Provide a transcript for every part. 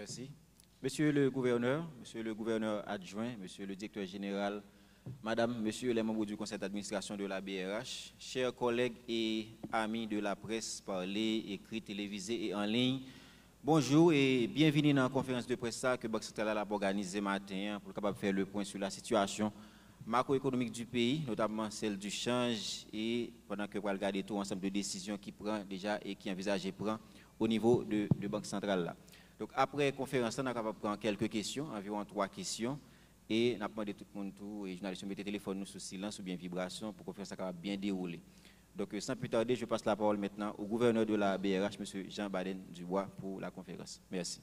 Merci. Monsieur le gouverneur adjoint, monsieur le directeur général, madame, monsieur les membres du conseil d'administration de la BRH, chers collègues et amis de la presse parlée, écrite, télévisée et en ligne, bonjour et bienvenue dans la conférence de presse que Banque Centrale a organisée ce matin pour capable faire le point sur la situation macroéconomique du pays, notamment celle du change et pendant que vous regardez tout ensemble de décisions qui prend déjà et qui envisage de prendre au niveau de Banque Centrale là. Donc après la conférence, on a capable de prendre quelques questions, environ 3 questions, et on a demandé tout le monde, tout, et les journalistes mettent le téléphone sous silence ou bien vibration pour que la conférence soit bien déroulée. Donc sans plus tarder, je passe la parole maintenant au gouverneur de la BRH, M. Jean Baden Dubois, pour la conférence. Merci.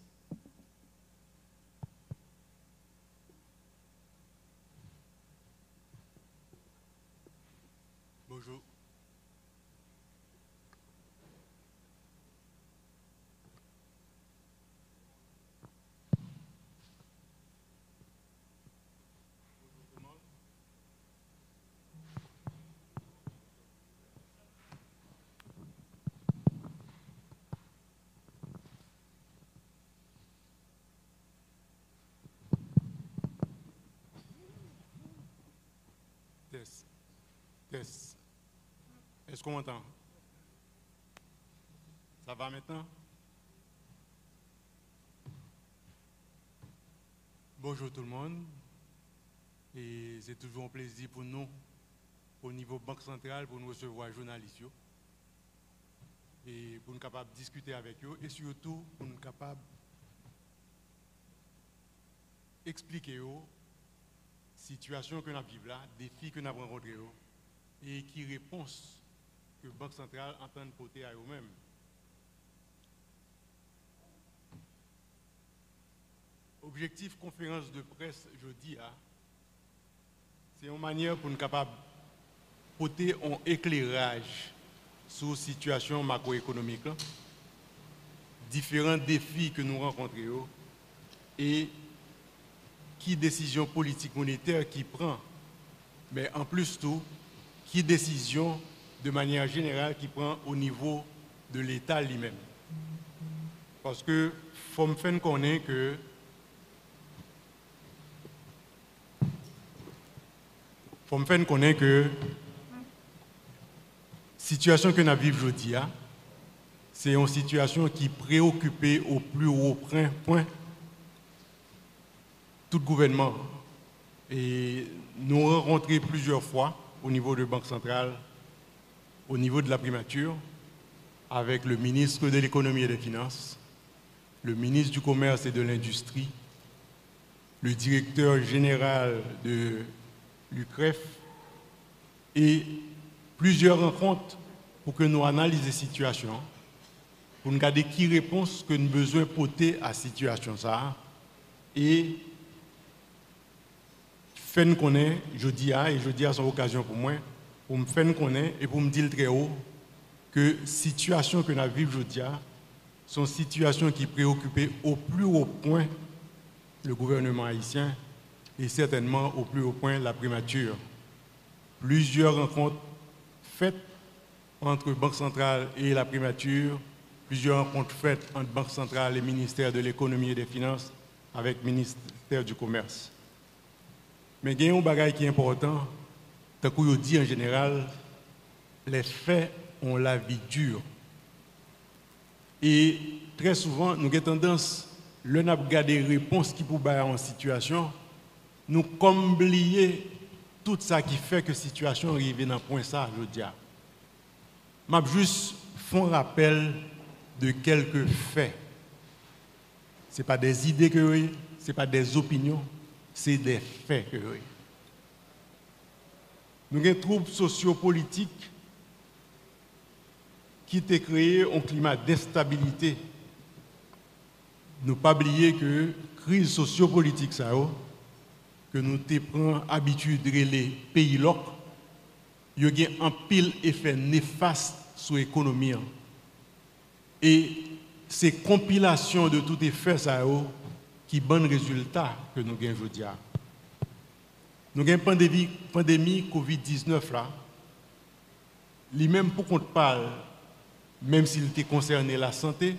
Bonjour. Test. Test. Est-ce qu'on m'entend? Ça va maintenant? Bonjour tout le monde. Et c'est toujours un plaisir pour nous, au niveau Banque Centrale, pour nous recevoir journalistes. Et pour nous capables de discuter avec eux. Et surtout, pour nous capables d'expliquer la situation que nous vivons là, défis que nous avons rencontrés et qui réponse que la Banque Centrale entend porter à eux-mêmes. Objectif conférence de presse jeudi, c'est une manière pour nous capables de porter un éclairage sur la situation macroéconomique, différents défis que nous rencontrons et qui décision politique monétaire qui prend, mais en plus tout, qui décision de manière générale qui prend au niveau de l'État lui-même. Parce que faut me faire connaître que situation que nous vivons aujourd'hui, c'est une situation qui préoccupe au plus haut point tout le gouvernement. Et nous rencontrons plusieurs fois au niveau de la Banque Centrale, au niveau de la primature, avec le ministre de l'Économie et des Finances, le ministre du Commerce et de l'Industrie, le directeur général de l'UCREF et plusieurs rencontres pour que nous analysions la situation, pour nous regarder qui réponse que nous avons besoin de porter à la situation ça et faire nous connaître, je dis à son occasion pour moi, pour me faire connaître et pour me dire très haut que la situation que nous vivons aujourd'hui sont situations qui préoccupent au plus haut point le gouvernement haïtien et certainement au plus haut point la primature. Plusieurs rencontres faites entre Banque Centrale et la primature, plusieurs rencontres faites entre Banque Centrale et le ministère de l'Économie et des Finances avec le ministère du Commerce. Mais il y a un bagage qui est important, tant qu'on dit en général, les faits ont la vie dure. Et très souvent, nous avons tendance, le n'a regarder les réponses qui pour en situation, nous comme oublier tout ça qui fait que la situation arrive dans le point ça, je dis. Je vais juste faire un rappel de quelques faits. Ce n'est pas des idées que ce n'est pas des opinions, c'est des faits que nous avons des troubles sociopolitiques qui ont créé un climat d'instabilité. Nous ne pas oublier que la crise sociopolitique que nous prenons habitude de les pays locaux, il y a un pile effet néfaste sur l'économie. Et c'est compilation de tout effet qui donne résultat que nous avons aujourd'hui. Nous avons une pandémie COVID-19 là. Lui-même pour qu'on parle, même s'il était concerné la santé,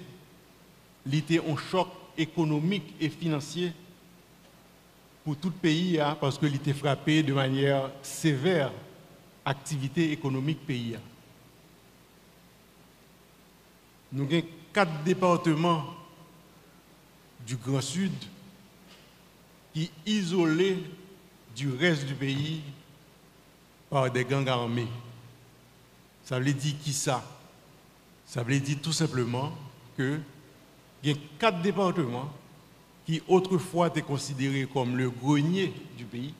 il était un choc économique et financier pour tout pays, parce qu'il était frappé de manière sévère activité économique pays. Nous avons 4 départements du Grand Sud qui isolés du reste du pays par des gangs armés. Ça veut dire qui ça? Ça veut dire tout simplement que il y a 4 départements qui autrefois étaient considérés comme le grenier du pays,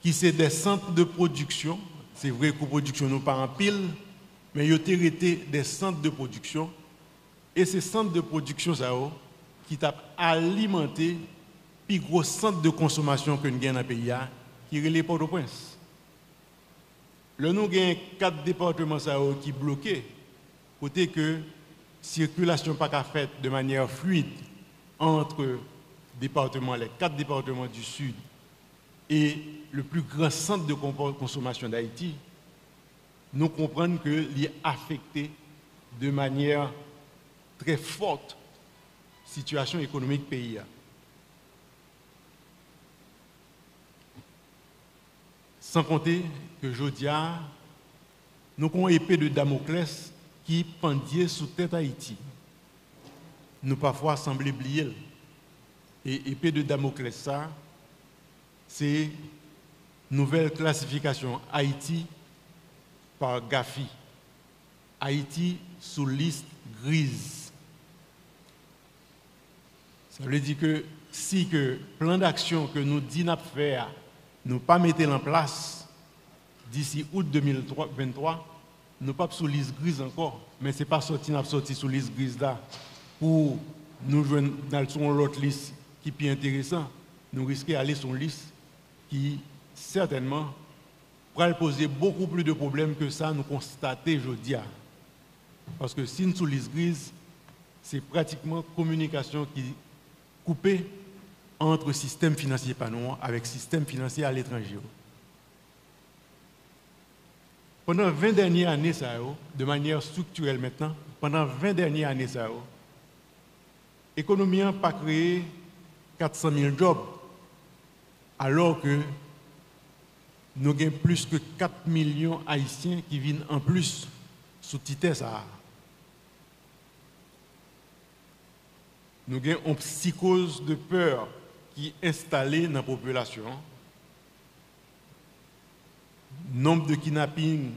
qui sont des centres de production. C'est vrai que la production n'est pas en pile, mais ils ont été des centres de production. Et ces centres de production, ça, qui ont alimenté le plus gros centre de consommation que nous avons dans le pays, qui est le Port-au-Prince. Là, nous avons 4 départements ça, qui sont bloqués, côté que la circulation n'est pas faite de manière fluide entre départements, les 4 départements du Sud et le plus grand centre de consommation d'Haïti, nous comprenons qu'il est affecté de manière très forte la situation économique du pays. Sans compter que Jodia, nous avons une épée de Damoclès qui pendait sous tête Haïti. Nous parfois semblons oublier. Et épée de Damoclès, ça, c'est nouvelle classification Haïti par Gafi. Haïti sous liste grise. Ça veut dire que si le plan d'action que nous disons faire, nous pas mettre en place d'ici août 2023, nous pas sous liste grise encore, mais c'est pas sorti sous liste grise là pour nous joindre dans l'autre liste qui est plus intéressant. Nous risquons d'aller sur une liste qui certainement pourrait poser beaucoup plus de problèmes que ça nous constatons aujourd'hui. Parce que si nous sommes sous liste grise, c'est pratiquement communication qui est coupée entre système financier panois avec système financier à l'étranger. Pendant 20 dernières années, de manière structurelle maintenant, pendant 20 dernières années, l'économie n'a pas créé 400 000 jobs, alors que nous avons plus que 4 millions d'Haïtiens qui viennent en plus sous titre ça. Nous avons une psychose de peur qui est installée dans la population. Nombre de kidnappings,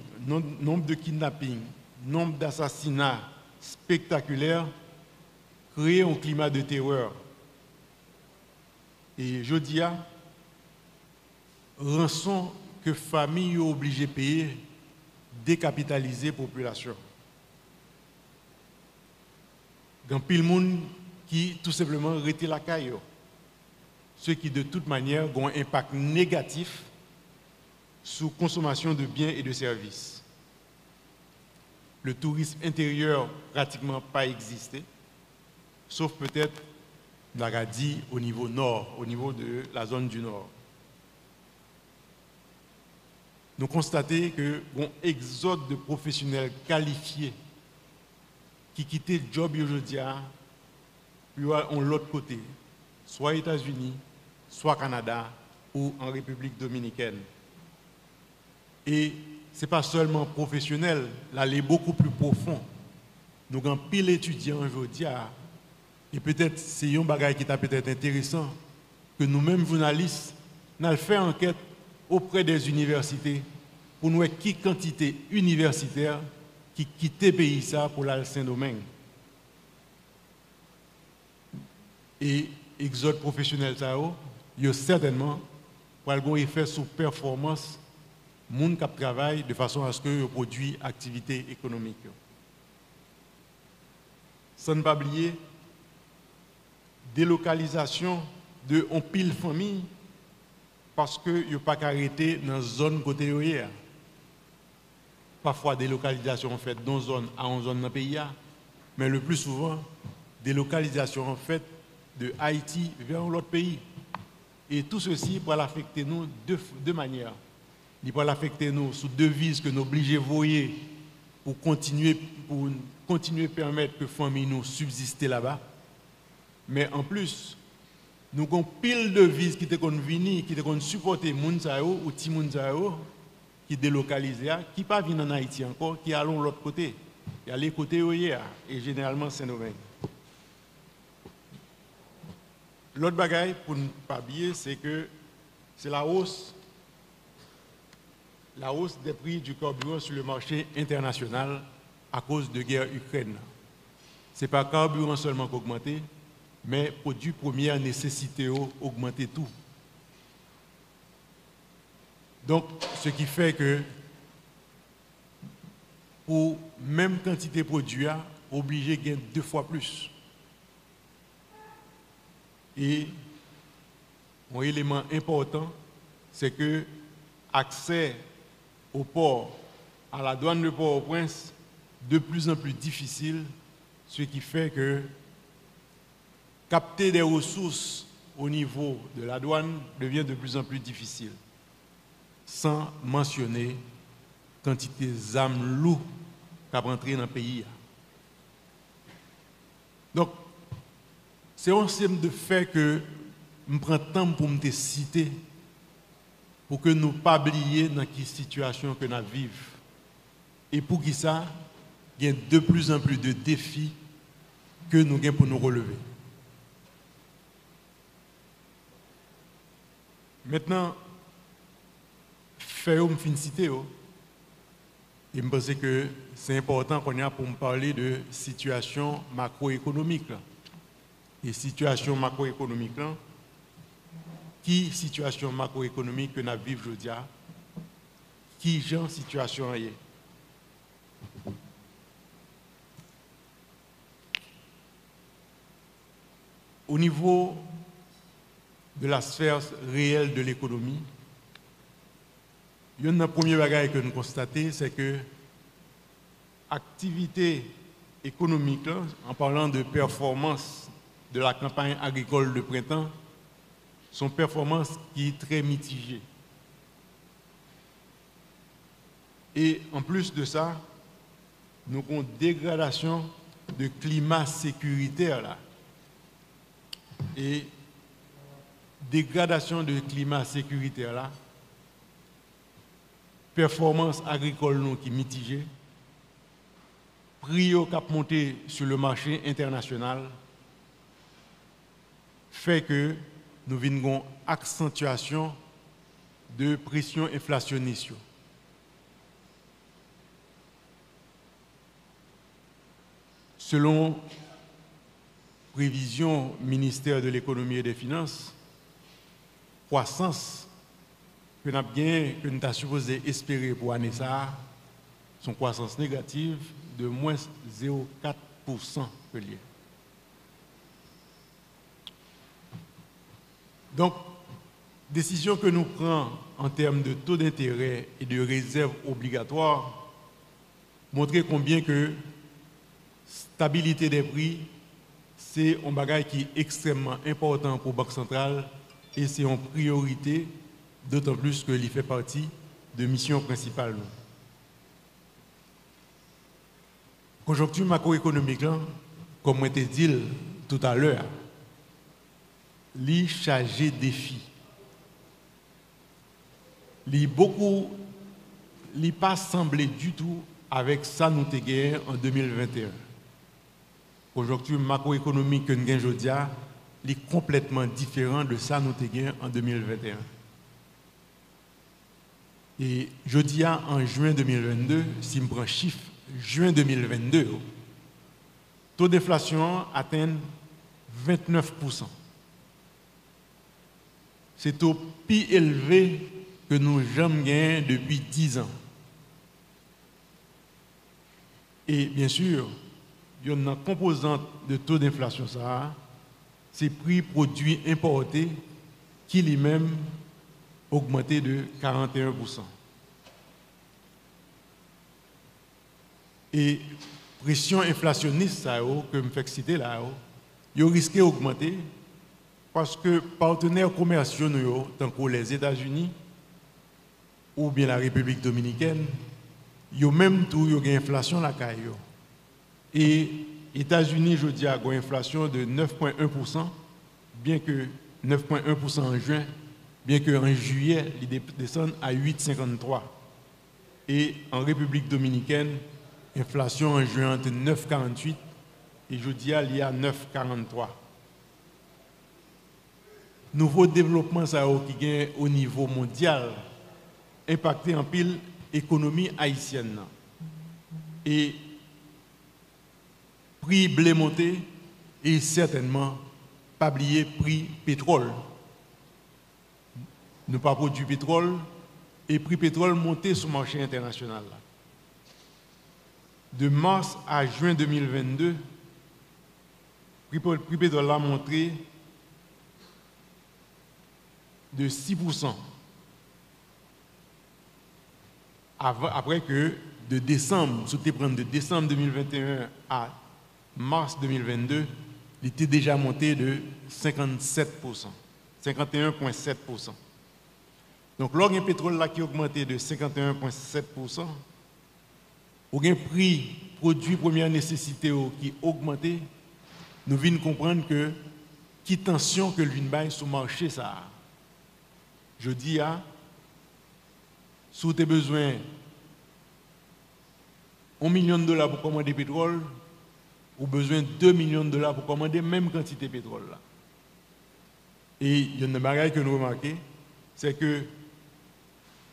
nombre d'assassinats spectaculaires créent un climat de terreur. Et je dis, rançon que famille est obligée de payer, décapitaliser la population. Il y a pile de monde qui tout simplement retire la caille. Ce qui de toute manière ont un impact négatif sur la consommation de biens et de services. Le tourisme intérieur pratiquement pas existé, sauf peut-être l'Aradi au niveau nord, au niveau de la zone du nord. Nous constatons que un exode de professionnels qualifiés qui quittent le job aujourd'hui, puis on l'autre côté, soit aux États-Unis, soit au Canada ou en République dominicaine. Et ce n'est pas seulement professionnel, là, il est beaucoup plus profond. Nous avons pile d'étudiants aujourd'hui, et peut-être c'est un bagage qui est peut-être intéressant, que nous-mêmes, journalistes, nous avons fait enquête auprès des universités pour nous voir qui quantité universitaire qui quittent le pays ça pour aller à Saint-Domingue. Et exode professionnel, il y a certainement un effet sur la performance des gens qui travaillent de façon à ce qu'ils produisent activité économique. Sans ne pas oublier, délocalisation de on pile famille parce que n'y a pas arrêté dans une zone côté hier. Parfois délocalisation en fait dans une zone à une zone dans le pays, mais le plus souvent délocalisation en fait de Haïti vers l'autre pays. Et tout ceci pour l'affecter nous de deux manières. Il peut l'affecter nous sous devises que nous obligés de voyer pour continuer à permettre que les familles nous subsister là-bas. Mais en plus, nous avons pile de devises qui te venir, qui te supporter Mounsayo ou Timounsayo, qui délocalisé, qui ne pas venir en Haïti encore, qui allons de l'autre côté. Il y a les côtés hier, et généralement Saint-Domingue. L'autre bagaille, pour ne pas oublier, c'est que c'est la hausse des prix du carburant sur le marché international à cause de la guerre Ukraine. Ce n'est pas le carburant seulement qui a augmenté, mais les produits premières nécessités ont augmenté tout. Donc, ce qui fait que pour même quantité de produits, obligé de gagner 2 fois plus. Et un élément important, c'est que l'accès au port, à la douane de Port-au-Prince, de plus en plus difficile, ce qui fait que capter des ressources au niveau de la douane devient de plus en plus difficile, sans mentionner quantité d'armes lourdes qui ont rentré dans le pays. Donc, c'est un ensemble de faits que je prends le temps pour me citer, pour que nous ne pas oublier dans quelle situation que nous vivons. Et pour qui ça, il y a de plus en plus de défis que nous avons pour nous relever. Maintenant, faire une citer, et je pense que c'est important qu'on ait pour me parler de situation macroéconomique. Et situation macroéconomique, qui situation macroéconomique que nous vivons aujourd'hui, qui genre situation est. Au niveau de la sphère réelle de l'économie, il y a un premier bagage que nous constatons, c'est que l'activité économique, en parlant de performance de la campagne agricole de printemps, sont performances qui est très mitigée. Et en plus de ça, nous avons une dégradation de climat sécuritaire là. Et dégradation de climat sécuritaire là, performance agricole nous qui mitigée, prix qui a monté sur le marché international, fait que nous avons une accentuation de pression inflationniste. Selon prévision ministère de l'économie et des finances, croissance que nous avons supposé espérer pour l'année ça, son croissance négative de moins 0,4% que lié. Donc, décision que nous prenons en termes de taux d'intérêt et de réserve obligatoire montre combien que stabilité des prix, c'est un bagage qui est extrêmement important pour la Banque centrale et c'est une priorité, d'autant plus qu'il fait partie de mission principale. Conjoncture macroéconomique, comme je l'ai dit tout à l'heure, li chargé défi. Li pas semblé du tout avec ça nous te gagné en 2021. Conjoncture macroéconomique que nous gagnons aujourd'hui est complètement différent de ça nous te gagné en 2021. Et jeudi en juin 2022, si je prends chiffre juin 2022, taux d'inflation atteint 29%. C'est au plus élevé que nous jamais gagné depuis 10 ans. Et bien sûr, il y a une composante de taux d'inflation, c'est prix produits importés qui lui-même augmenté de 41%. Et pression inflationniste que je me fais citer là, il risque d'augmenter parce que partenaires commerciaux, tant que les États-Unis ou bien la République dominicaine, ils ont même tout, ils ont une inflation là. Et États-Unis, je dis, a une inflation de 9,1%, bien que 9,1% en juin, bien qu'en juillet, il descend à 8,53%. Et en République dominicaine, inflation en juin de 9,48% et je dis, il y a 9,43%. Nouveau développement ça qui gagne au niveau mondial impacté en pile économie haïtienne et prix blé monté et certainement pas oublier prix pétrole. Nous pas produit pétrole et prix pétrole monté sur le marché international. De mars à juin 2022, prix pétrole a monté de 6%. Après que de décembre, de décembre 2021 à mars 2022, il était déjà monté de 57%, 51,7%. Donc, l'organe pétrole là qui a augmenté de 51,7%, au gain prix produit première nécessité qui a augmenté, nous venons comprendre que qui tension que l'une baille sur le marché ça. Je dis si tu as besoin $1 million pour commander pétrole, ou besoin de $2 millions pour commander même quantité de pétrole là. Et il y a une chose que nous remarquons, c'est que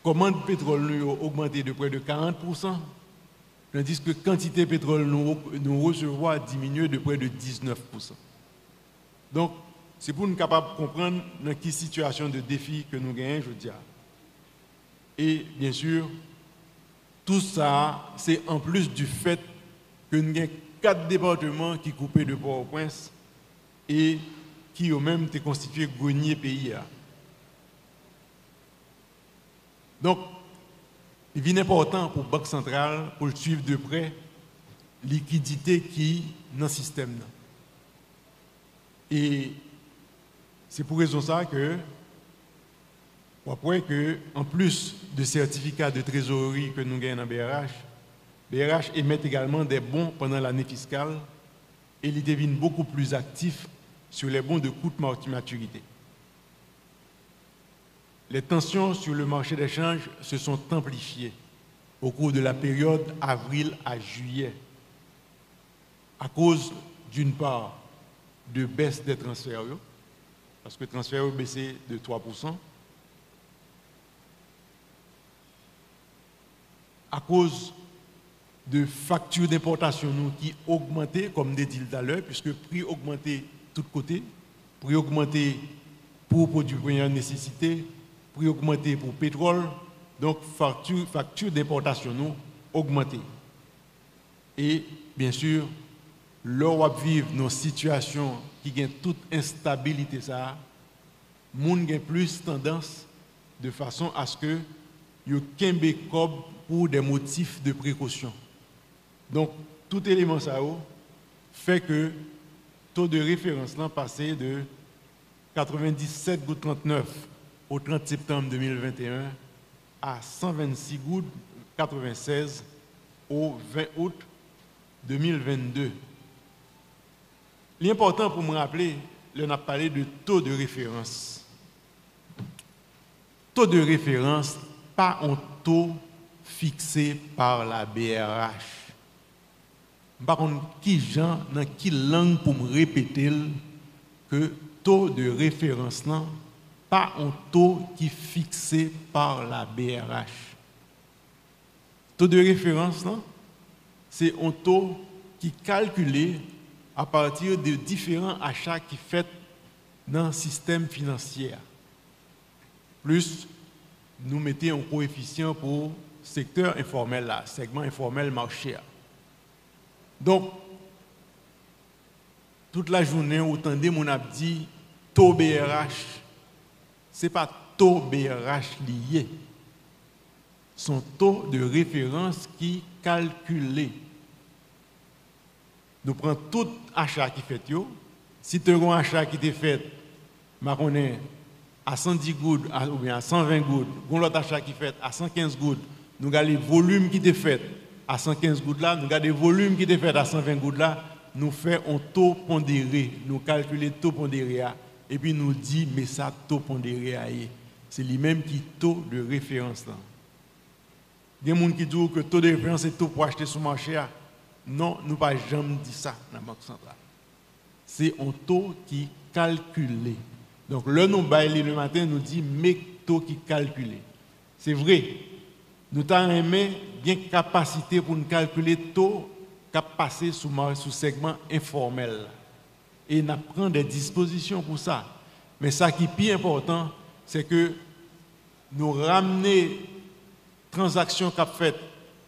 commande pétrole nous a augmenté de près de 40%, tandis que quantité de pétrole nous recevons a diminué de près de 19%. Donc, c'est pour nous capables de comprendre dans quelle situation de défi que nous gagnons, je dis. Et bien sûr, tout ça, c'est en plus du fait que nous avons 4 départements qui coupent de Port-au-Prince et qui ont même été constitués grenier pays. Donc, il est important pour la Banque centrale pour suivre de près la liquidité qui est dans le système. Et c'est pour raison ça que, après que, en plus de certificats de trésorerie que nous gagnons dans BRH émet également des bons pendant l'année fiscale et il devient beaucoup plus actif sur les bons de courte maturité. Les tensions sur le marché d'échange se sont amplifiées au cours de la période avril à juillet à cause, d'une part, de baisse des transferts, parce que les transferts ont baissé de 3%, à cause de factures d'importation qui augmentaient, comme des dit tout à l'heure, puisque le prix augmentait de tous côtés, prix augmenté pour produits de première nécessité, prix augmenté pour pétrole, donc facture d'importation augmentée. Et bien sûr, l'Europe vive dans une situation qui a toute instabilité, ça, le monde a plus tendance de façon à ce que il y ait pour des motifs de précaution. Donc, tout élément ça fait que le taux de référence là passé de 97,39 au 30 septembre 2021 à 126,96 au 20 août 2022. L'important pour me rappeler, on a parlé de taux de référence. Taux de référence, pas un taux fixé par la BRH. Par contre, qui gens, dans quelle langue pour me répéter que taux de référence là, pas un taux qui est fixé par la BRH. Taux de référence là, c'est un taux qui est calculé à partir de différents achats qui sont faits dans le système financier. Plus, nous mettons un coefficient pour le secteur informel, là, segment informel marché. Donc, toute la journée, autant de mon a dit taux BRH, ce n'est pas taux BRH lié. Son taux de référence qui est calculé. Nous prenons tout achat qui fait. Si tu as un achat qui est fait, à 110 gouttes ou bien à 120 gouttes, l'autre achat qui est fait à 115 gouttes, nous avons le volume qui est fait à 115 gouttes là, nous avons le volume qui est fait à 120 gouttes là, nous fait un taux pondéré, nous calculons le taux pondéré et puis nous dit mais ça taux pondéré c'est lui-même qui taux de référence là. Il y a des gens qui disent que taux de référence est taux pour acheter sur le marché. Non, nous pas jamais dit ça dans la Banque centrale. C'est un taux qui calculé. Donc le nous baillons le matin nous dit mais taux qui calculé. C'est vrai. Nous avons bien capacité pour nous calculer taux qui passé sous segment informel. Et nous prenons des dispositions pour ça. Mais ça qui est plus important, c'est que nous ramener transactions qu'a faites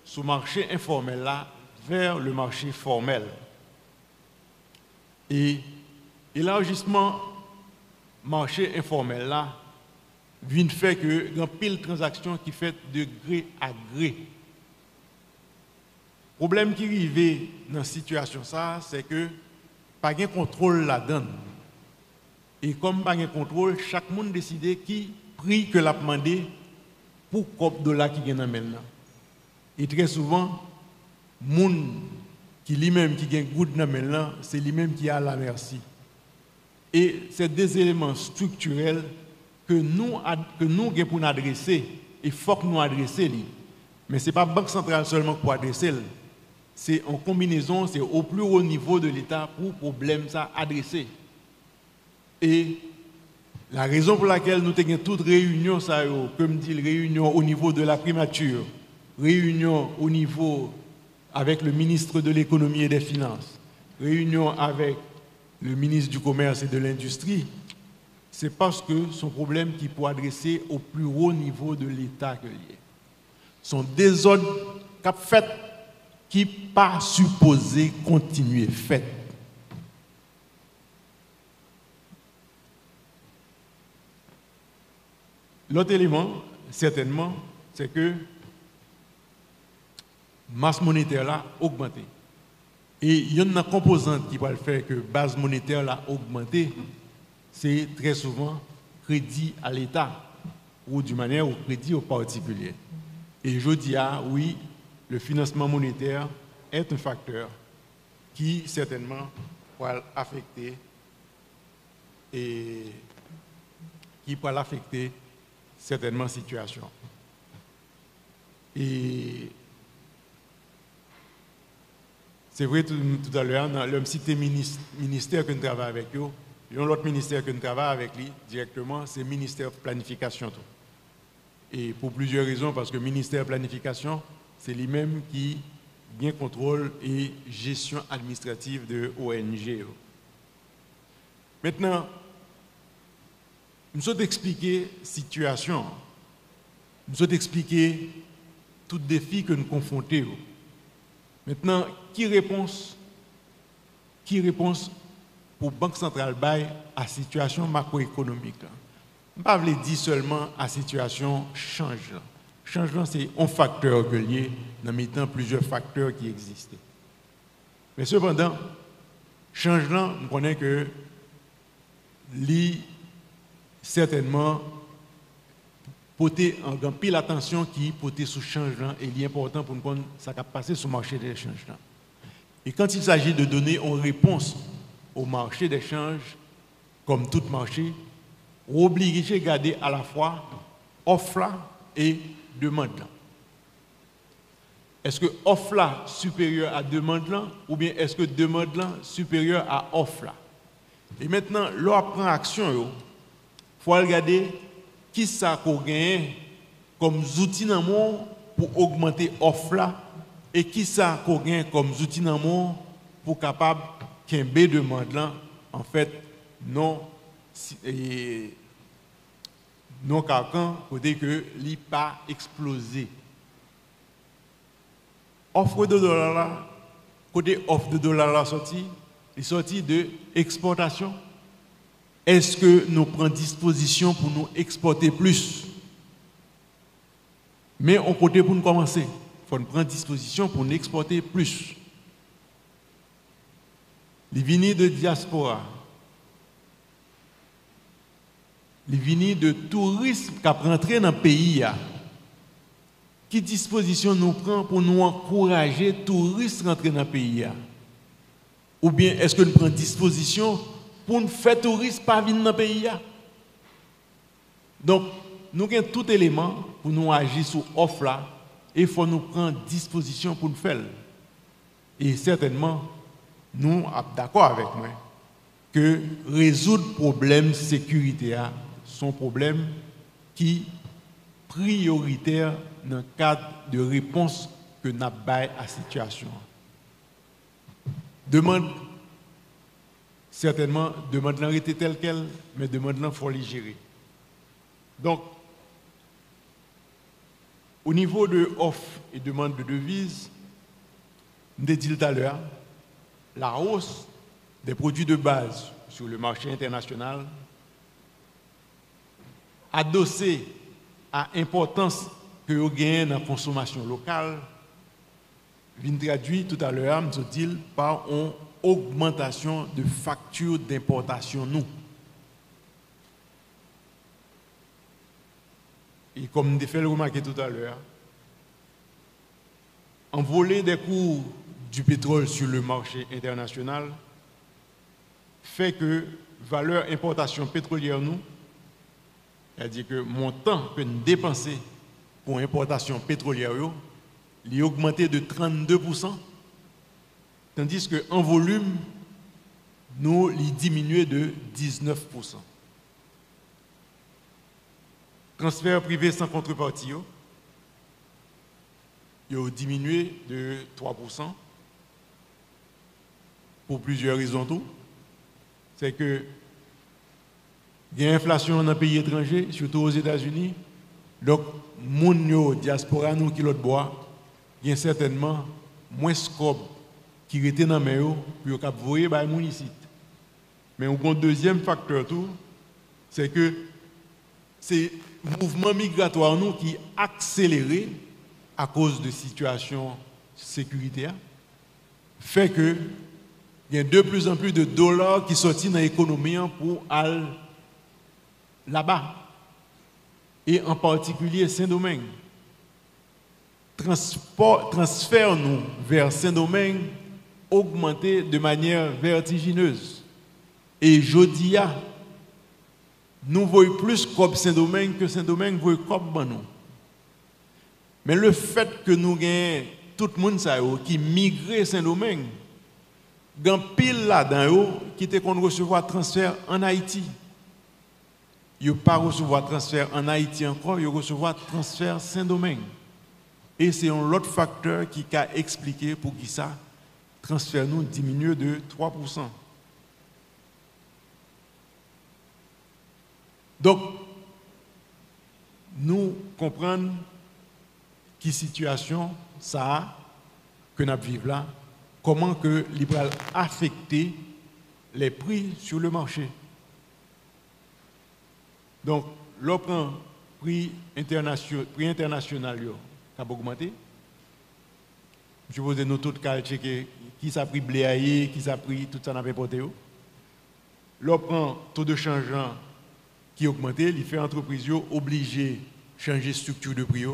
sur le marché informel là vers le marché formel. Et l'élargissement marché informel là vient faire que il y a pile de transactions qui fait de gré à gré. Le problème qui arrive dans cette situation ça, c'est que pas de contrôle là-dedans. Et comme pas de contrôle, chaque monde décide qui prix que l'a demandé pour combien de dollars qui gagne maintenant. Et très souvent, monde qui lui-même qui gagne good maintenant, c'est lui-même qui a la merci. Et c'est des éléments structurels que nous avons pour nous adresser, il faut que nous adresser. Mais ce n'est pas la Banque centrale seulement pour adresser. C'est en combinaison, c'est au plus haut niveau de l'État pour le problème ça adressé. Et la raison pour laquelle nous avons toute réunion, ça, comme dit, réunion au niveau de la primature, réunion au niveau avec le ministre de l'économie et des finances, réunion avec le ministre du commerce et de l'industrie, c'est parce que son problème qui peut adresser au plus haut niveau de l'État que lié. Sont des ordres qu'a fait qui pas supposé continuer fait. L'autre élément, certainement, c'est que masse monétaire là augmenté. Et il y a une composante qui va le faire que base monétaire là augmenté, c'est très souvent crédit à l'État ou d'une manière au crédit aux particuliers. Et je dis oui, le financement monétaire est un facteur qui certainement va affecter et qui va l'affecter certainement situation. Et c'est vrai tout à l'heure, l'homme cité ministère que nous travaillons avec eux, et l'autre ministère que nous travaillons avec lui directement, c'est le ministère de planification. Et pour plusieurs raisons, parce que le ministère de planification, c'est lui-même qui bien contrôle et gestion administrative de ONG. Maintenant, nous sommes expliquer la situation, nous sommes expliquer tout défi que nous confrontons. Maintenant, qui réponse pour Banque centrale bail à la situation macroéconomique? Je ne vais pas dire seulement à la situation change. Changement, c'est un facteur que lié dans mettant plusieurs facteurs qui existent. Mais cependant, changement, on connaît que certainement porter en grand pile attention qui porter sous changement et il est important pour nous connaître ça qui passer sur le marché des changements. Et quand il s'agit de donner une réponse au marché d'échange, comme tout marché, on est obligé de garder à la fois offre et demande. Est-ce que offre là supérieure à demande là ou bien est-ce que demande là supérieure à offre là? Et maintenant, l'on prend action, il faut regarder qui ça qu'on gagne comme outil pour augmenter l'offre là et qui ça qu'on gagne comme outil pour capable qu'un B demande là en fait non carcan côté que li pas explosé. Offre de dollars là côté offre de dollars là sorti de exportation. Est-ce que nous prenons disposition pour nous exporter plus? Mais on côté pour nous commencer, il faut nous prendre disposition pour nous exporter plus. Les vignes de diaspora, les vignes de tourisme qui rentrent dans le pays, qui disposition nous prend pour nous encourager les touristes à rentrer dans le pays? Ou bien est-ce que nous prenons disposition pour nous faire touristes pas venir dans le pays? Donc, nous avons tout élément pour nous agir sur l'offre là et il faut nous prendre disposition pour nous faire. Et certainement, nous sommes d'accord avec moi que résoudre le problème sécuritaire sont problèmes qui prioritaires dans le cadre de réponse que nous avons à la situation. Demande, certainement, demande l'arrêter tel quel, mais demande il faut les gérer. Donc, au niveau de offre et demande de devises, je l'ai dit tout à l'heure, la hausse des produits de base sur le marché international, adossée à l'importance que vous gagnez dans la consommation locale, vient traduit tout à l'heure, me dit, par une augmentation de factures d'importation nous. Et comme je fait le remarquer tout à l'heure, envolée des cours du pétrole sur le marché international fait que valeur importation pétrolière nous, c'est-à-dire que montant que nous dépensons pour importation pétrolière, il a augmenté de 32%, tandis qu'en volume, nous, il diminué de 19%. Transfert privé sans contrepartie, il a diminué de 3%. Pour plusieurs raisons tout. C'est que il y a une inflation dans les pays étrangers, surtout aux États-Unis. Donc, les diaspora nous qui l'autre bois, il y a certainement moins de scope qui était dans les mains pour qu'ils voient les gens ici. Mais un deuxième facteur tout, c'est que c'est le mouvement migratoire nous qui accéléré à cause de situations sécuritaires, fait que il y a de plus en plus de dollars qui sortent dans l'économie pour aller là-bas. Et en particulier Saint-Domingue. Transfert nous vers Saint-Domingue augmenté de manière vertigineuse. Et jeudi, nous voyons plus comme Saint-Domingue que Saint-Domingue voit comme nous. Mais le fait que nous gagnons tout le monde qui migre Saint-Domingue, il y a pile là-dedans qui te qu'on recevoir transfert en Haïti. Il ne pas recevoir transfert en Haïti encore, il recevoir transfert Saint-Domingue. Et c'est un autre facteur qui a expliqué pour qui ça transfert nous diminue de 3%. Donc, nous comprenons quelle situation ça a que nous vivons là, comment que l'Ibral affecter les prix sur le marché. Donc, l'offre prix international a augmenté. Je vous ai nos taux de checker qui s'est pris blé, qui s'est pris tout ça n'a pas porté. L'offre taux de changeant qui a augmenté, les entreprises obligées de changer structure de prix.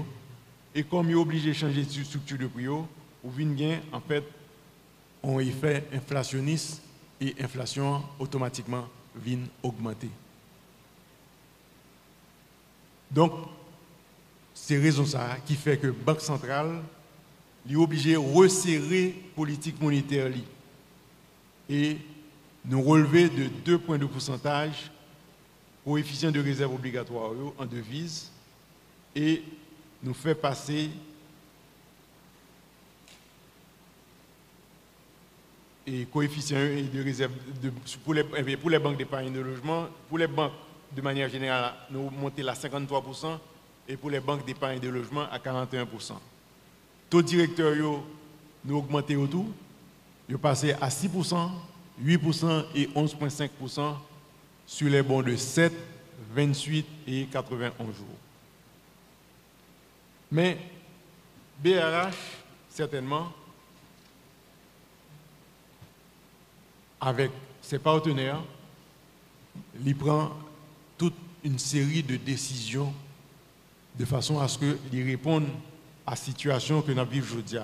Et comme ils sont obligés de changer de structure de prix, ou vient en fait un effet inflationniste et l'inflation automatiquement vient augmenter. Donc, c'est raison ça qui fait que la Banque centrale est obligée de resserrer la politique monétaire et nous relever de 2 points de pourcentage coefficient de réserve obligatoire en devise et nous fait passer et coefficient de réserve pour les banques d'épargne de logement, pour les banques de manière générale, nous montons à 53% et pour les banques d'épargne de logement à 41%. Taux directeur, nous augmentons autour, nous passons à 6%, 8% et 11,5% sur les bons de 7, 28 et 91 jours. Mais BRH, certainement, avec ses partenaires, il prend toute une série de décisions de façon à ce qu'ils répondent à la situation que nous vivons aujourd'hui.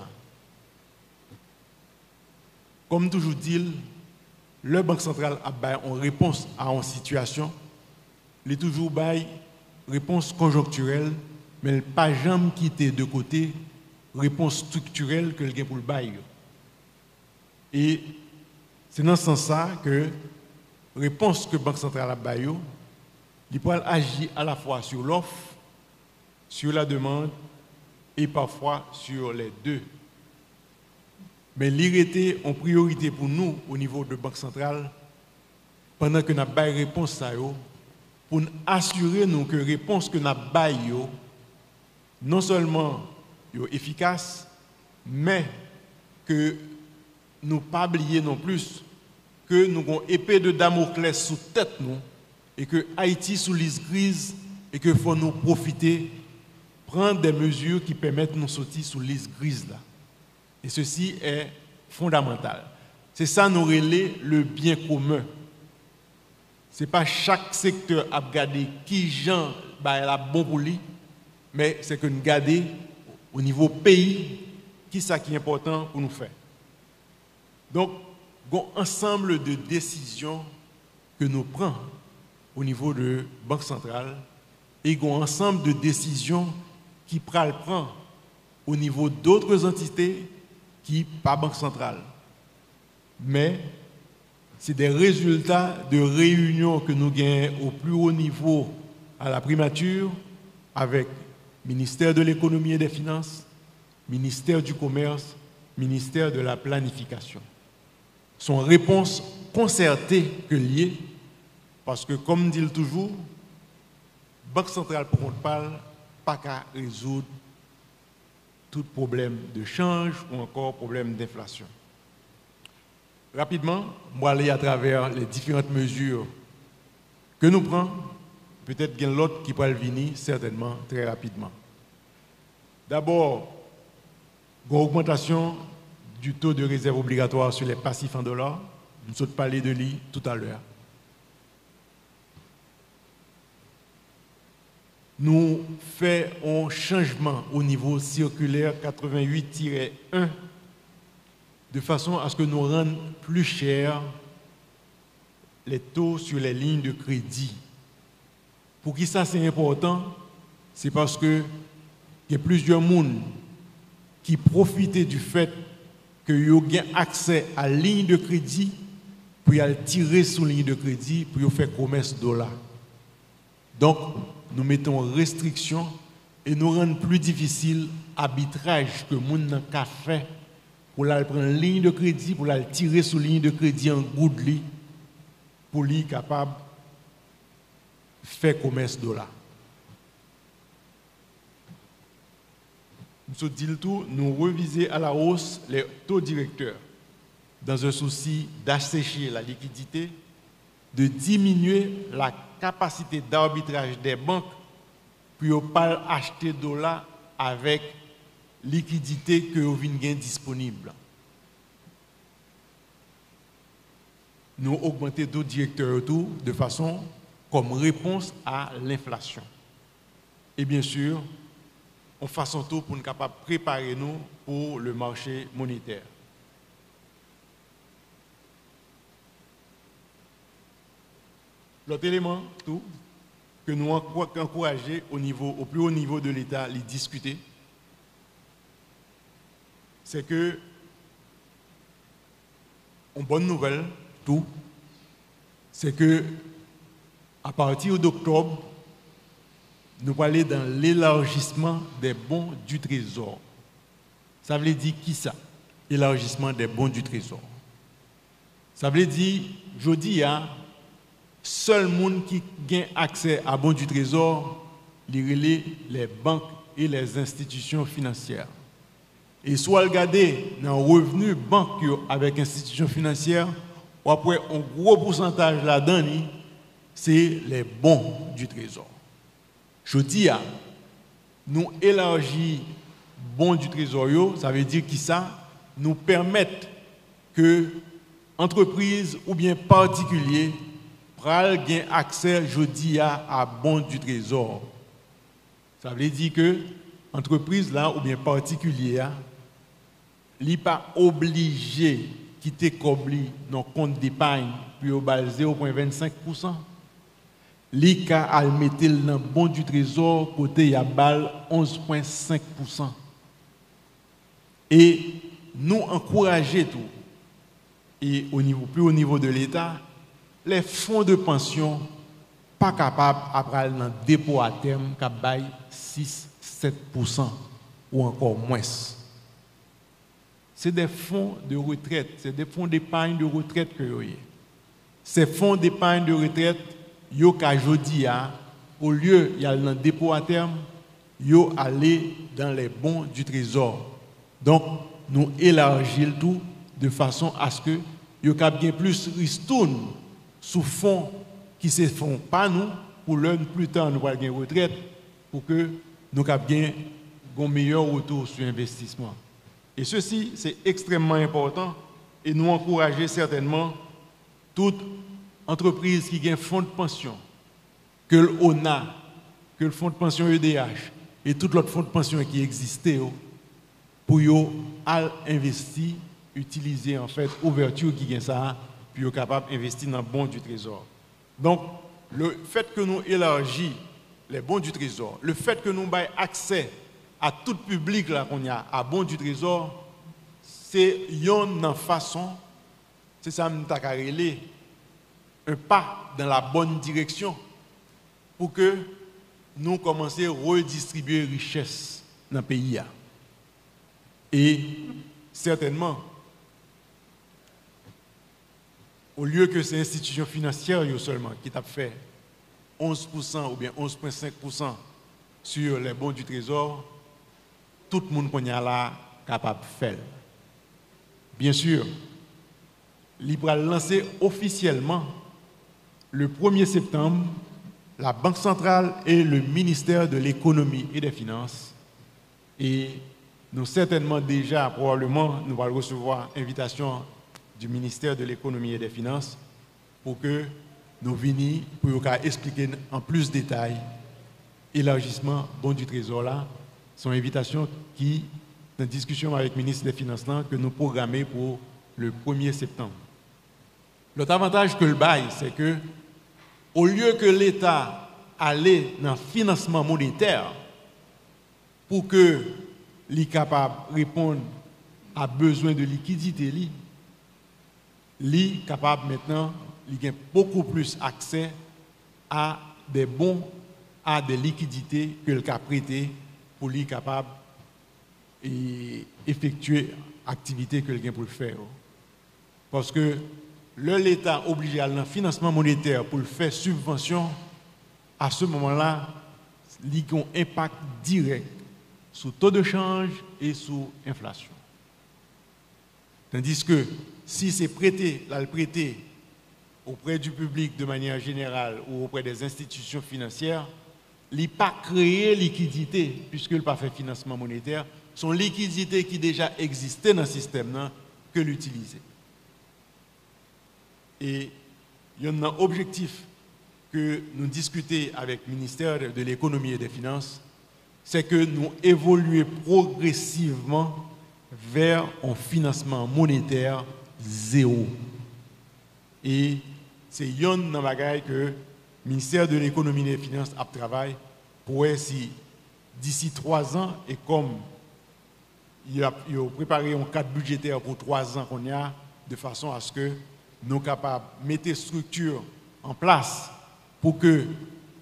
comme toujours dit, le Banque centrale a une réponse à une situation, il est toujours une réponse conjoncturelle, mais il n'a pas jamais quitté de côté réponse structurelle que le gain pour le bail. Et c'est dans ce sens-là que la réponse que la Banque centrale a bail, il peut agir à la fois sur l'offre, sur la demande et parfois sur les deux. Mais l'IRT en priorité pour nous au niveau de la Banque centrale, pendant que nous avons une réponse à eux, pour assurer nous que la réponse que nous avons non seulement est efficace, mais que nous ne pas oublier non plus que nous avons une épée de Damoclès sous tête nous et que Haïti sous liste grise et que faut nous profiter, prendre des mesures qui permettent de nous sortir sous liste grise là. Et ceci est fondamental. C'est ça nous relaie le bien commun. Ce n'est pas chaque secteur à regarder qui gens la bon pour lui, mais c'est que nous regardons au niveau pays qui ça qui est important pour nous faire. Donc, il y a un ensemble de décisions que nous prenons au niveau de la Banque centrale et il y a un ensemble de décisions qui prend au niveau d'autres entités qui pas Banque centrale. Mais c'est des résultats de réunions que nous gagnons au plus haut niveau à la primature avec le ministère de l'économie et des finances, ministère du commerce, ministère de la planification. Son réponse concertée que liée, parce que comme dit toujours, Banque centrale pour qu'on parle, pas qu'à résoudre tout problème de change ou encore problème d'inflation. Rapidement, moi aller à travers les différentes mesures que nous prenons, peut-être qu'il y a l'autre qui peut venir certainement très rapidement. D'abord, une augmentation du taux de réserve obligatoire sur les passifs en dollars. Nous avons parlé de lui tout à l'heure. Nous faisons un changement au niveau circulaire 88-1 de façon à ce que nous rendions plus cher les taux sur les lignes de crédit. Pour qui ça c'est important? C'est parce que il y a plusieurs personnes qui profitent du fait qu'ils ont accès à la ligne de crédit pour y aller tirer sur la ligne de crédit pour y faire commerce dollar. Donc, nous mettons restriction et nous rendons plus difficile l'arbitrage que les gens ont fait pour aller prendre une ligne de crédit, pour aller tirer sur la ligne de crédit en goudli pour lui capable de faire commerce dollar. Nous dit tout, nous revisons à la hausse les taux directeurs dans un souci d'assécher la liquidité, de diminuer la capacité d'arbitrage des banques pour ne pas acheter dollars avec liquidité que vous avez disponible. Nous augmentons taux directeurs tout de façon comme réponse à l'inflation. Et bien sûr, on fasse tout pour nous capables de préparer nous pour le marché monétaire. L'autre élément, tout, que nous encourageons au plus haut niveau de l'État, les discuter, c'est que, une bonne nouvelle, tout, c'est que, à partir d'octobre, nous allons aller dans l'élargissement des bons du Trésor. Ça veut dire qui ça? Élargissement des bons du Trésor. Ça veut dire, je dis, seul monde qui a accès à bons du Trésor, les banques et les institutions financières. Et soit regarder dans le revenu banque avec institutions financières, ou après un gros pourcentage là-dedans, c'est les bons du Trésor. Je dis, nous élargir bons du Trésor, ça veut dire que ça nous permettent que entreprises ou bien particuliers prennent accès, je dis, à bons du Trésor. Ça veut dire que entreprise là ou bien particulier, n'est pas obligé quitter Kobli dans compte d'épargne puis au bal 0,25%. L'ICA a mettre dans le bon du trésor côté y a bal 11,5%. Et nous encourager tout et plus au niveau de l'État, les fonds de pension pas capables après dans dépôt à terme qui bail 6-7% ou encore moins. C'est des fonds de retraite, c'est des fonds d'épargne de retraite que vous avez. Ces fonds d'épargne de retraite, yo ka jodi a, au lieu y aller dans dépôt à terme, yo aller dans les bons du trésor. Donc nous élargir le tout de façon à ce que yo ka bien plus ristourne sous fonds qui se font pas nous pour l'un plus tard nous va gagner retraite pour que nous ka bien un meilleur retour sur investissement. Et ceci c'est extrêmement important et nous encourager certainement toute entreprise qui a un fonds de pension, que l'ONA, que le fonds de pension EDH et tout l'autre fonds de pension qui existait pour investir, utiliser en fait ouverture qui gagne ça, puis capable d'investir dans le bon du trésor. Donc, le fait que nous élargissons les bons du trésor, le fait que nous ayons accès à tout public là qu'on a à bon du trésor, c'est une façon, c'est ça que un pas dans la bonne direction pour que nous commencions à redistribuer richesse dans le pays. Et certainement, au lieu que ces institutions financières seulement qui t'a fait 11% ou bien 11,5% sur les bons du trésor, tout le monde qu'on a là capable de faire. Bien sûr, il va lancer officiellement le 1er septembre, la Banque centrale et le ministère de l'économie et des finances. Et nous certainement déjà, probablement, nous allons recevoir invitation du ministère de l'économie et des finances pour que nous venions pour expliquer en plus de détails l'élargissement bon du trésor là. Son invitation qui, dans discussion avec le ministre des Finances là, que nous programmons pour le 1er septembre. L'autre avantage que le bail, c'est que au lieu que l'État allait dans le financement monétaire pour que l'État capable de répondre à besoin de liquidité, l'État capable maintenant de beaucoup plus accès à des bons, à des liquidités que l'État prêté pour l'État capable d'effectuer l'activité que l'État pour faire. Parce que l'État obligé à un financement monétaire pour le faire subvention, à ce moment-là, il y a un impact direct sur le taux de change et sur l'inflation. Tandis que si c'est prêté, là, le prêté auprès du public de manière générale ou auprès des institutions financières, il n'a pas créé liquidité, puisque il n'a pas fait financement monétaire, son liquidité qui déjà existait dans le système, que l'utiliser. Et il y a un objectif que nous discutons avec le ministère de l'économie et des finances, c'est que nous évoluons progressivement vers un financement monétaire zéro. Et c'est une bagaille que le ministère de l'économie et des finances a travaillé pour si d'ici 3 ans, et comme il a préparé un cadre budgétaire pour 3 ans qu'on a, de façon à ce que nous sommes capables de mettre des structures en place pour que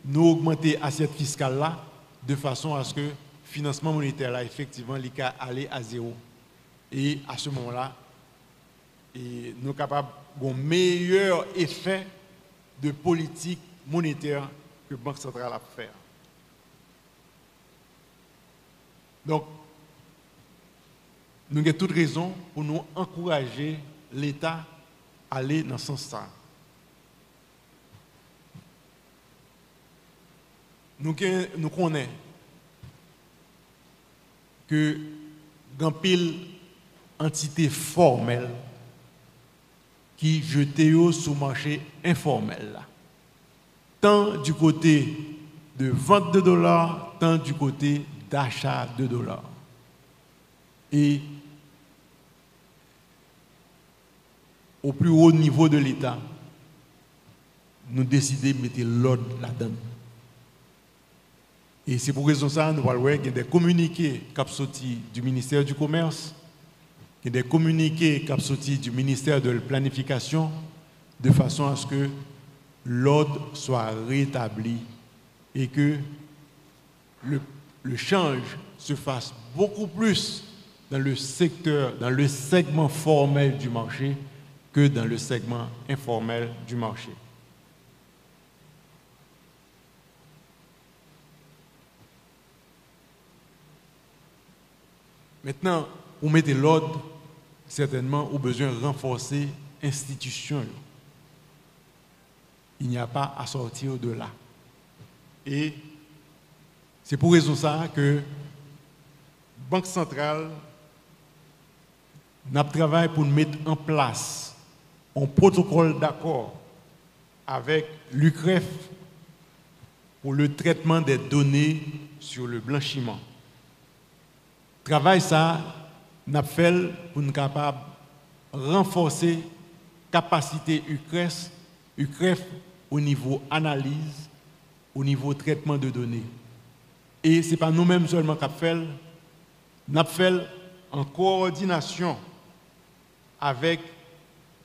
nous augmenter l'assiette fiscale là, de façon à ce que le financement monétaire là, effectivement, aller à zéro. Et à ce moment-là, nous sommes capables d'un meilleur effet de politique monétaire que la Banque centrale a fait. Donc, nous avons toute raison pour nous encourager l'État à aller dans ce sens-là. Nous connaissons que dans pile entité formelle qui jetait sur le marché informel. Tant du côté de vente de dollars, tant du côté d'achat de dollars. Et au plus haut niveau de l'État, nous décidons de mettre l'ordre là-dedans. Et c'est pour raison ça, nous voyons qu'il y a des communiqués qui sont sortis du ministère du Commerce, qu'il y a des communiqués qui sont sortis du ministère de la Planification, de façon à ce que l'ordre soit rétabli et que le change se fasse beaucoup plus dans le secteur, dans le segment formel du marché que dans le segment informel du marché. Maintenant, pour mettre l'ordre, certainement, au besoin de renforcer l'institution. Il n'y a pas à sortir de là. Et c'est pour raison ça que la Banque centrale n'a travaillé pour mettre en place un protocole d'accord avec l'UCREF pour le traitement des données sur le blanchiment. Travail ça, n'a fait pour nous capable renforcer capacité UCREF au niveau analyse, au niveau traitement de données. Et ce n'est pas nous-mêmes seulement qui fait, nous fait en coordination avec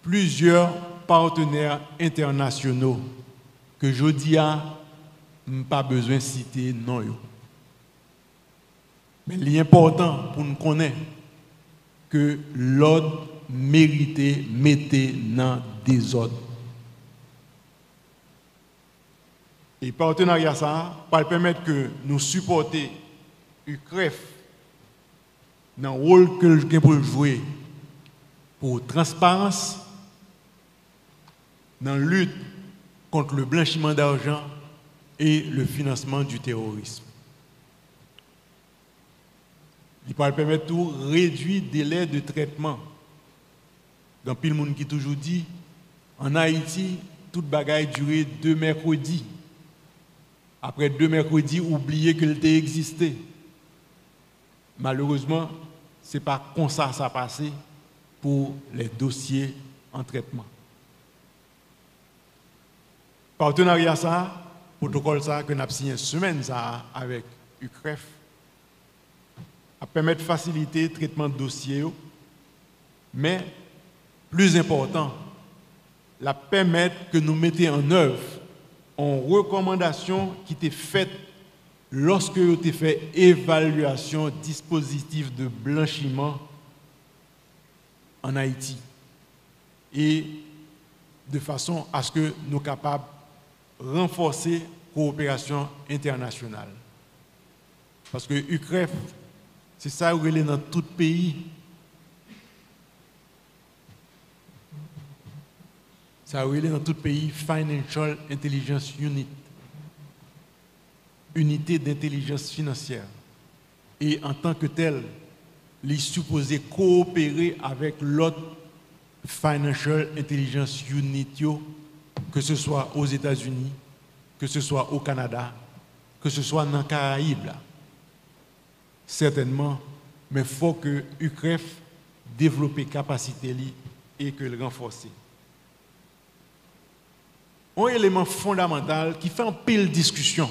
plusieurs partenaires internationaux que je dis à pas besoin de citer non. Mais l'important pour nous connaître que l'ordre mérité mettez dans des ordres. Et partenariat ça va permettre que nous supporter UCREF dans le rôle que le pour jouer pour transparence, dans la lutte contre le blanchiment d'argent et le financement du terrorisme. Il va permettre de réduire le délai de traitement. Dans pile monde qui toujours dit, en Haïti, toute bagaille durait 2 mercredis. Après 2 mercredis, oubliez qu'elle a existé. Malheureusement, ce n'est pas comme ça ça passé pour les dossiers en traitement. Partenariat ça, protocole ça que nous avons signé une semaine ça avec UCREF, à permettre de faciliter le traitement de dossiers, mais plus important, la permettre que nous mettions en œuvre en recommandation qui était faite lorsque vous avez fait évaluation dispositif de blanchiment en Haïti. Et de façon à ce que nous soyons capables de renforcer la coopération internationale. Parce que UCREF, c'est ça où il est dans tout pays. Ça où il est dans tout pays, Financial Intelligence Unit. Unité d'intelligence financière. Et en tant que tel, il est supposé coopérer avec l'autre Financial Intelligence Unit, que ce soit aux États-Unis, que ce soit au Canada, que ce soit dans les Caraïbes. Certainement, mais il faut que l'UCREF développe capacité et que le renforce. Un élément fondamental qui fait un pile discussion.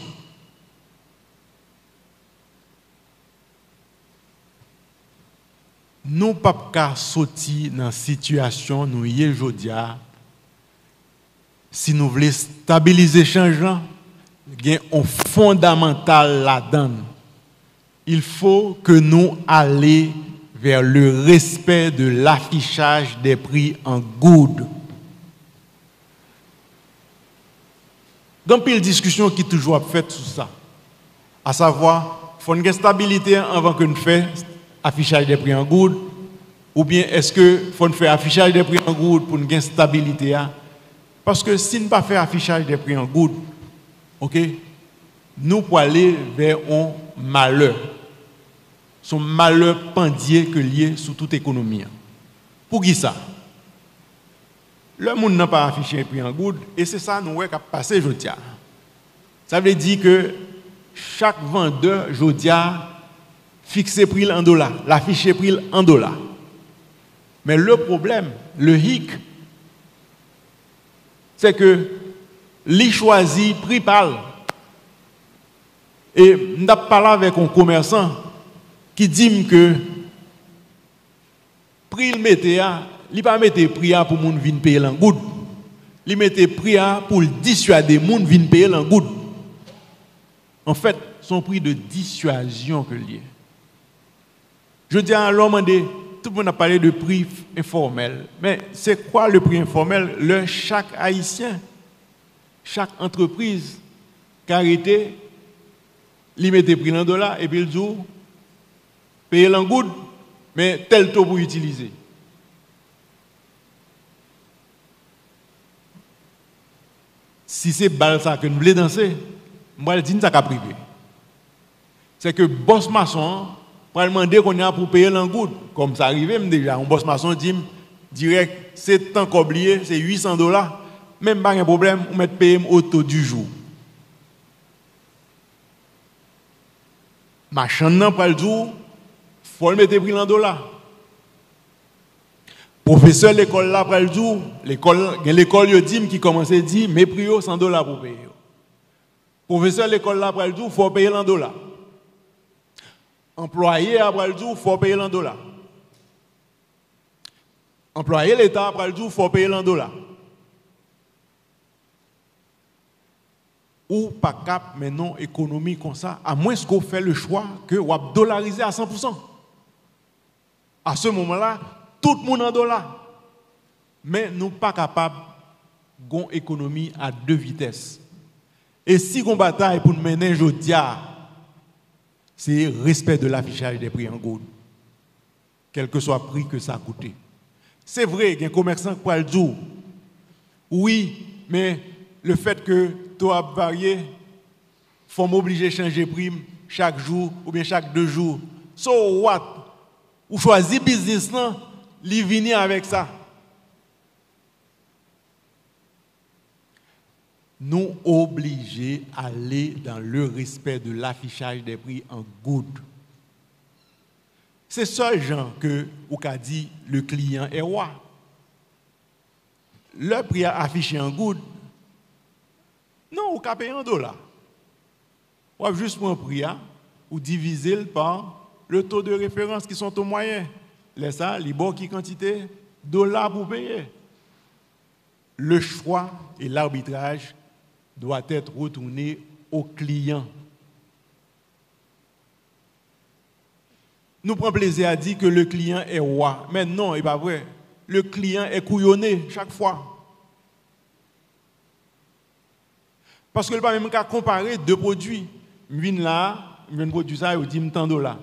Nous ne pouvons pas sortir dans la situation nous y aujourd'hui. Si nous voulons stabiliser le changement, il y a un fondamental là-dedans. Il faut que nous allions vers le respect de l'affichage des prix en good. Dans une discussion qui est toujours faite sur ça, à savoir, il faut une stabilité avant que nous fassions affichage des prix en good, ou bien est-ce qu'il faut faire affichage des prix en good pour une stabilité? Parce que si nous ne faisons pas affichage des prix en good, okay, nous pouvons aller vers un malheur. Son malheur pendier que lié sous toute économie. Pour qui ça? Le monde n'a pas affiché un prix en good et c'est ça nous qui a passé aujourd'hui. Ça veut dire que chaque vendeur aujourd'hui fixe le prix en dollars, l'affiche prix en dollars. Mais le problème, le hic, c'est que li choisi prix parle. Et nous avons parlé avec un commerçant qui dit que prix il mettait, il pas mettre prix pour moun vinn payer l'angoud. Il mettait prix pour dissuader moun vinn payer l'angoud. En fait, son prix de dissuasion que lié. Je dis à l'homme, tout le monde a parlé de prix informel. Mais c'est quoi le prix informel? Chaque Haïtien, chaque entreprise qui a arrêté, il mettait prix en dollars et puis il dit, payer l'angoud, mais tel taux pour utiliser. Si c'est bal ça que nous voulons danser, moi je dis que ça privé. C'est que boss maçon pour demander qu'on a pour payer l'angoud. Comme ça arrive déjà, un boss maçon dit direct, c'est tant qu'oublié, c'est $800. Même pas de problème, on met payer au taux du jour. Machin nan pour le jour, faut le mettre prix en dollars. Professeur de l'école là pour le jour, l'école yo dit qui commence à dire mais prix $100 pour payer. Professeur de l'école là pour le jour, faut payer en dollars. Employé après le jour, faut payer en dollars. Employé l'État après le jour, faut payer en dollars. Ou pas cap maintenant économie comme ça, à moins qu'on fait le choix que on va dollariser à 100%. À ce moment-là, tout le monde en dollars. Mais nous pas capables d'une économie à deux vitesses. Et si on bataille pour nous mener aujourd'hui, c'est respect de l'affichage des prix en goud, quel que soit le prix que ça a coûté. C'est vrai qu'il y a un commerçant qui peut le dire, oui, mais le fait que tout a varié, il faut m'obliger à changer prime chaque jour ou bien chaque 2 jours. So what? Ou choisir business là, li vini avec ça. Nous obligés à aller dans le respect de l'affichage des prix en good. C'est ce genre que ou qu'a dit le client est roi. Le prix affiché en good. Non, ou qu'a payé en dollars. Ou juste pour un prix ou diviser par le taux de référence qui sont au moyen. Laisse ça, les bon qui quantité dollars pour payer. Le choix et l'arbitrage doit être retourné au client. Nous prenons plaisir à dire que le client est roi. Mais non, ce n'est pas vrai. Le client est couillonné chaque fois. Parce que le pas même qu'à comparer deux produits. Je viens là, je viens produire ça, je dis tant $.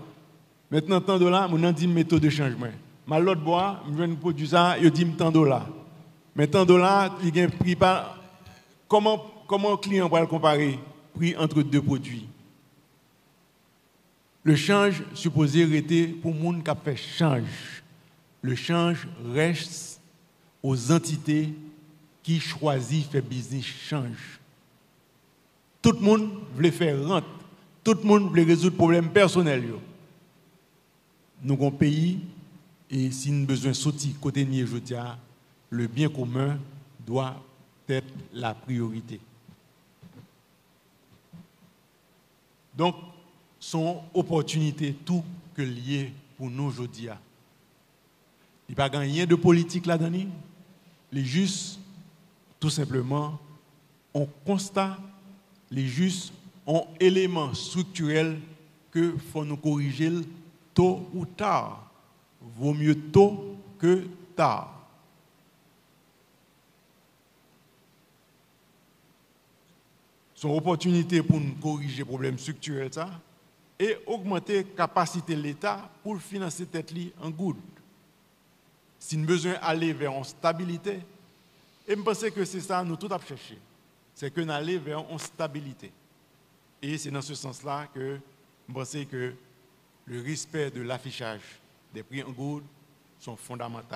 Maintenant, tant $, je dis méthode de changement. Mais l'autre bois, je viens produire ça, je dis tant $. Mais tant $, il y a un prix par. Comment le client va le comparer prix entre deux produits? Le change supposé rester pour les gens qui ont fait change. Le change reste aux entités qui choisissent faire business change. Tout le monde veut faire rente. Tout le monde veut résoudre problèmes personnels. Nous avons un pays et si nous avons besoin de sortir côté de Jodia, le bien commun doit être la priorité. Donc, son opportunité tout que lié pour nous aujourd'hui. Il n'y a pas rien de politique là-dedans. Les justes, tout simplement, on constate, les justes ont éléments structurels que faut nous corriger tôt ou tard. Vaut mieux tôt que tard. Son opportunité pour nous corriger les problèmes structurels ça, et augmenter la capacité de l'État pour financer tête en good. Si nous avons besoin d'aller vers une stabilité, et je pense que c'est ça que nous tout à chercher. C'est que nous allons vers une stabilité. Et c'est dans ce sens-là que je pense que le respect de l'affichage des prix en good sont fondamentaux.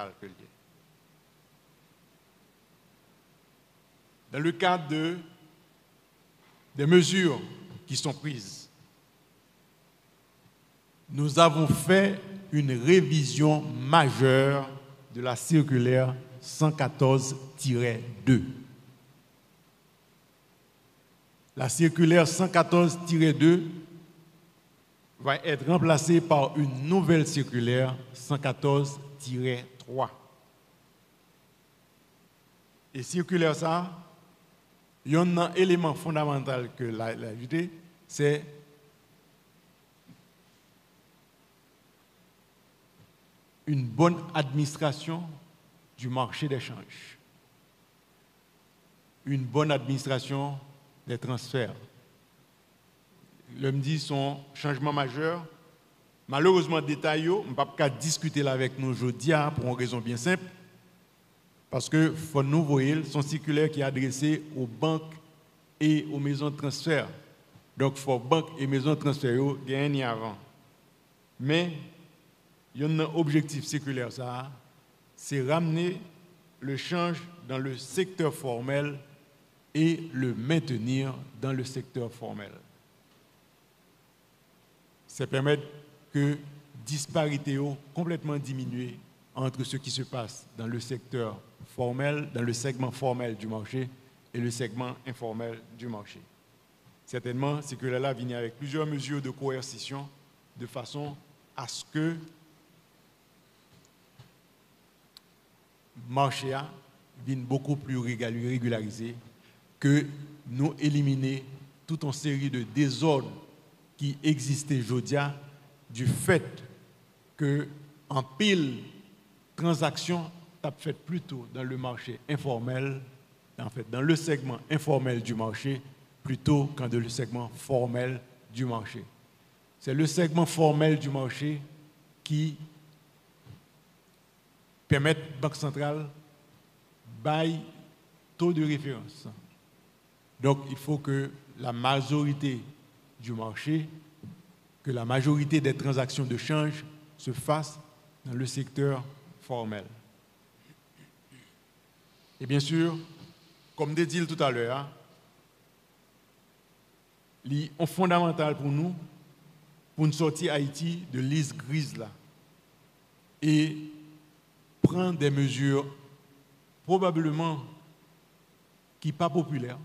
Dans le cadre des mesures qui sont prises, nous avons fait une révision majeure de la circulaire 114-2. la circulaire 114-2 va être remplacée par une nouvelle circulaire 114-3. Et circulaire ça, il y a un élément fondamental que l'a ajouté, c'est une bonne administration du marché d'échange, une bonne administration des transferts. L'homme dit son changement majeur. Malheureusement, détail, on ne peut pas discuter là avec nous aujourd'hui pour une raison bien simple. Parce que faut nous voir son circulaire qui est adressé aux banques et aux maisons de transfert. Donc, il faut banques et maisons de transfert gagner avant. Mais, il y a un objectif circulaire, ça, c'est ramener le change dans le secteur formel et le maintenir dans le secteur formel. Ça permet que disparité complètement diminuée entre ce qui se passe dans le secteur formel, dans le segment formel du marché et le segment informel du marché. Certainement, c'est que là vient avec plusieurs mesures de coercition de façon à ce que le marché vienne beaucoup plus régularisé, que nous éliminer toute une série de désordres qui existaient aujourd'hui du fait que en pile transaction a fait plutôt dans le marché informel, en fait dans le segment informel du marché plutôt qu'en dans le segment formel du marché. C'est le segment formel du marché qui permet à la Banque centrale bail taux de référence. Donc il faut que la majorité du marché, que la majorité des transactions de change se fassent dans le secteur formel. Et bien sûr, comme je dit tout à l'heure, il est fondamental pour nous, pour nous sortir Haïti de liste grise là, et prendre des mesures probablement qui ne sont pas populaires,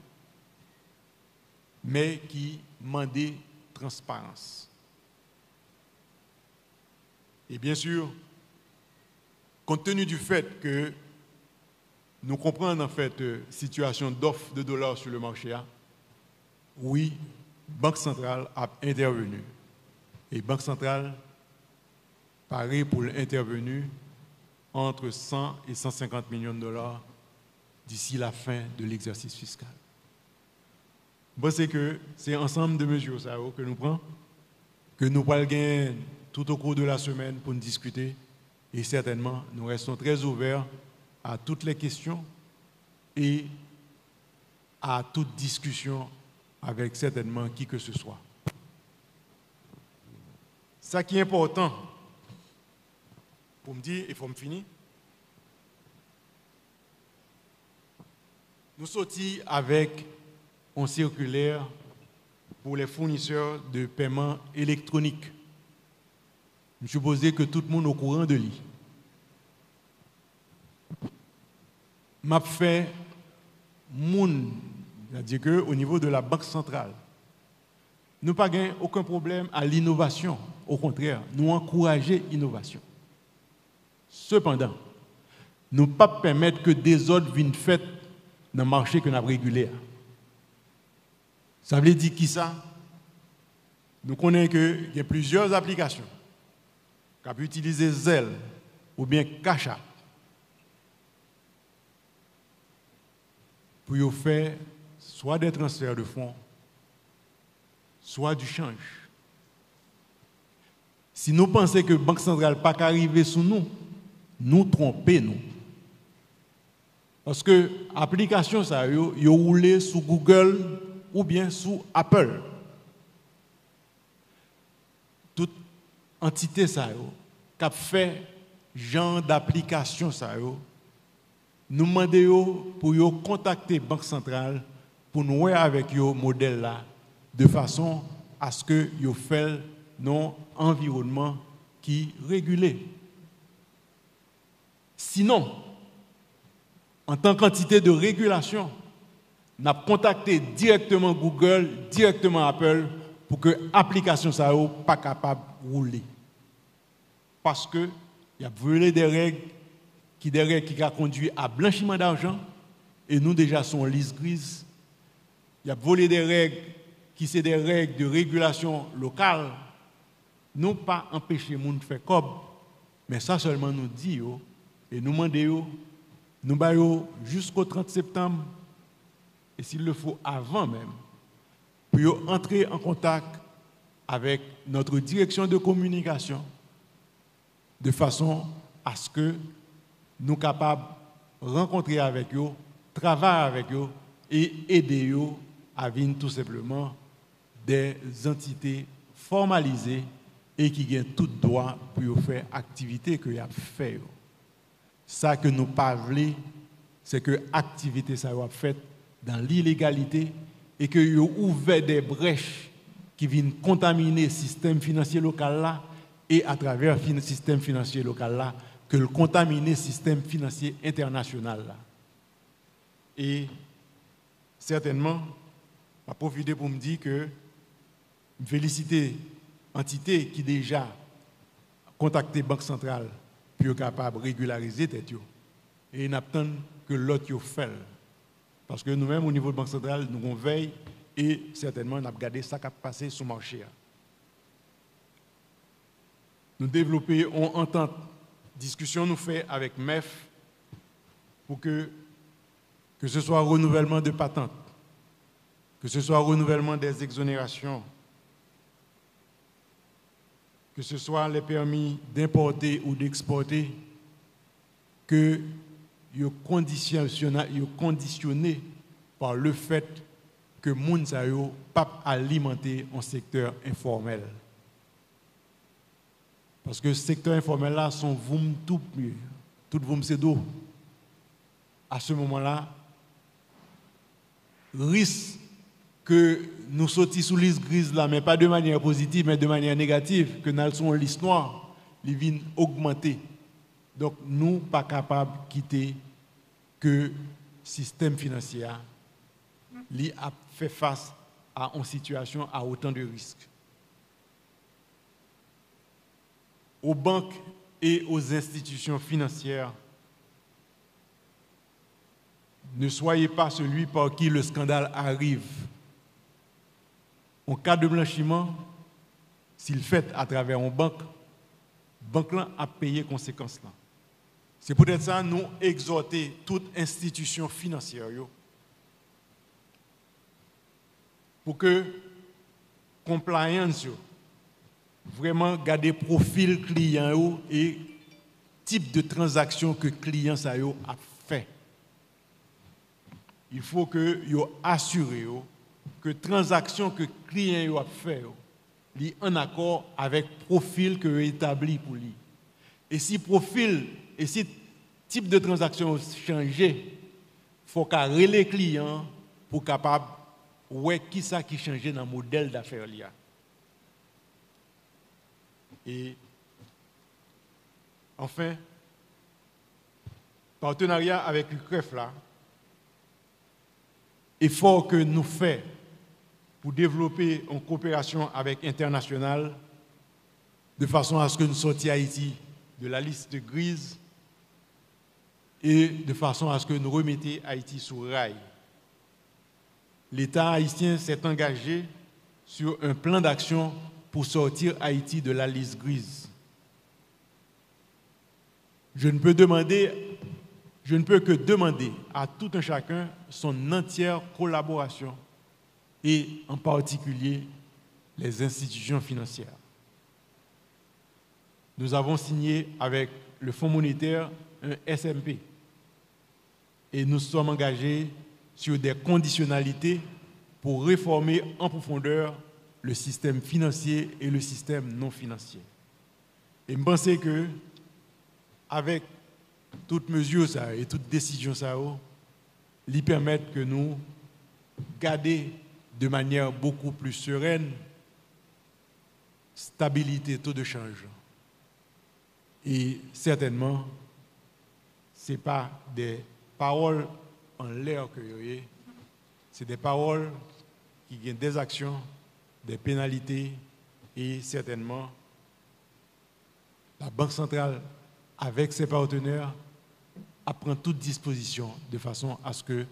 mais qui demandent transparence. Et bien sûr, compte tenu du fait que nous comprenons en fait situation d'offre de dollars sur le marché, oui, Banque centrale a intervenu. Et Banque centrale paraît pour l'intervenu entre 100 et 150 millions de dollars d'ici la fin de l'exercice fiscal. Bon, c'est que c'est ensemble de mesures ça, que nous prenons, que nous allons gagner tout au cours de la semaine pour nous discuter. Et certainement, nous restons très ouverts à toutes les questions et à toute discussion avec certainement qui que ce soit. Ça qui est important, pour me dire, il faut me finir, nous sortis avec un circulaire pour les fournisseurs de paiement électronique. Je suppose que tout le monde est au courant de lui. M'a fait moun, c'est-à-dire qu'au niveau de la Banque centrale, nous n'avons pas aucun problème à l'innovation. Au contraire, nous encourageons l'innovation. Cependant, nous ne pouvons pas permettre que des ordres viennent faits dans le marché que nous avons régulé. Ça veut dire qui ça? Nous connaissons qu'il y a plusieurs applications qui peuvent utiliser Zelle ou bien Cash App pour faire soit des transferts de fonds, soit du change. Si nous pensons que la Banque centrale n'a pas arriver sous nous, nous trompons nous. Parce que l'application, ça, est roulée sous Google ou bien sous Apple. Toute entité, ça, qui a fait genre d'application, ça, nous demandons pour contacter la Banque centrale pour nous voir avec le modèle là, de façon à ce que vous fassiez un environnement qui est régulé. Sinon, en tant qu'entité de régulation, Nous avons contacté directement Google, directement Apple, pour que l'application ça soit pas capable de rouler. Parce que il y a violé des règles qui ont conduit à blanchiment d'argent, et nous déjà sommes liste grise. Il y a volé des règles qui sont des règles de régulation locale. Nous pas empêcher les gens de faire comme, mais ça seulement nous dit, et nous demandons, nous baillons jusqu'au 30 septembre, et s'il le faut avant même, pour entrer en contact avec notre direction de communication, de façon à ce que nous soyons capables de rencontrer avec eux, travailler avec eux et aider eux à venir tout simplement des entités formalisées et qui ont tout droit pour faire l'activité que vous avez fait. Ça que nous parlons, c'est que l'activité ça va faite dans l'illégalité et que vous avez ouvert des brèches qui viennent contaminer le système financier local là, et à travers le système financier local là, que le contaminer le système financier international là. Et certainement, je vais profiter pour me dire que je félicite l'entité qui déjà contacté la Banque centrale pour être capable de régulariser tête. Et nous attendons que l'autre fait. Parce que nous-mêmes, au niveau de la Banque centrale, nous veillons et certainement, nous avons regardé ce qui a passé sur le marché. Nous développons une entente, discussion nous fait avec MEF pour que ce soit renouvellement de patentes, que ce soit renouvellement des exonérations, que ce soit les permis d'importer ou d'exporter, que ils conditionné par le fait que moun sa yo pas alimenter un secteur informel. Parce que le secteur informel là sont voum tout voum c'est d'eau. À ce moment-là, risque que nous sortions sous liste grise là, mais pas de manière positive, mais de manière négative, que nous sommes en liste noire, les vins augmenter. Donc, nous pas capables de quitter que le système financier a fait face à une situation à autant de risques. Aux banques et aux institutions financières, ne soyez pas celui par qui le scandale arrive. En cas de blanchiment, s'il fait à travers une banque a payé conséquences là. C'est peut-être ça nous exhorter toute institution financière pour que compliance vraiment garder profil client et type de transaction que client ça a fait. Il faut que yo assuré que transaction que client a fait li en accord avec profil que établi pour lui. Et si profil et si type de transaction changé, faut qu'à les clients pour capable ouais qui ça qui change dans le modèle d'affaires là. Et enfin, partenariat avec l'UCREF là, effort que nous faisons pour développer une coopération avec internationale de façon à ce que nous sortions Haïti de la liste grise et de façon à ce que nous remettions Haïti sur rail. L'État haïtien s'est engagé sur un plan d'action pour sortir Haïti de la liste grise. Je ne peux que demander à tout un chacun son entière collaboration et en particulier les institutions financières. Nous avons signé avec le Fonds monétaire un SMP et nous sommes engagés sur des conditionnalités pour réformer en profondeur le système financier et le système non financier. Et je pense que avec toutes mesures ça, et toutes décisions ça, lui permettent que nous garder de manière beaucoup plus sereine stabilité taux de change. Et certainement, ce n'est pas des paroles en l'air que vous avez, C'est des paroles qui gagnent des actions, des pénalités et certainement la Banque centrale, avec ses partenaires, prend toute disposition de façon à ce que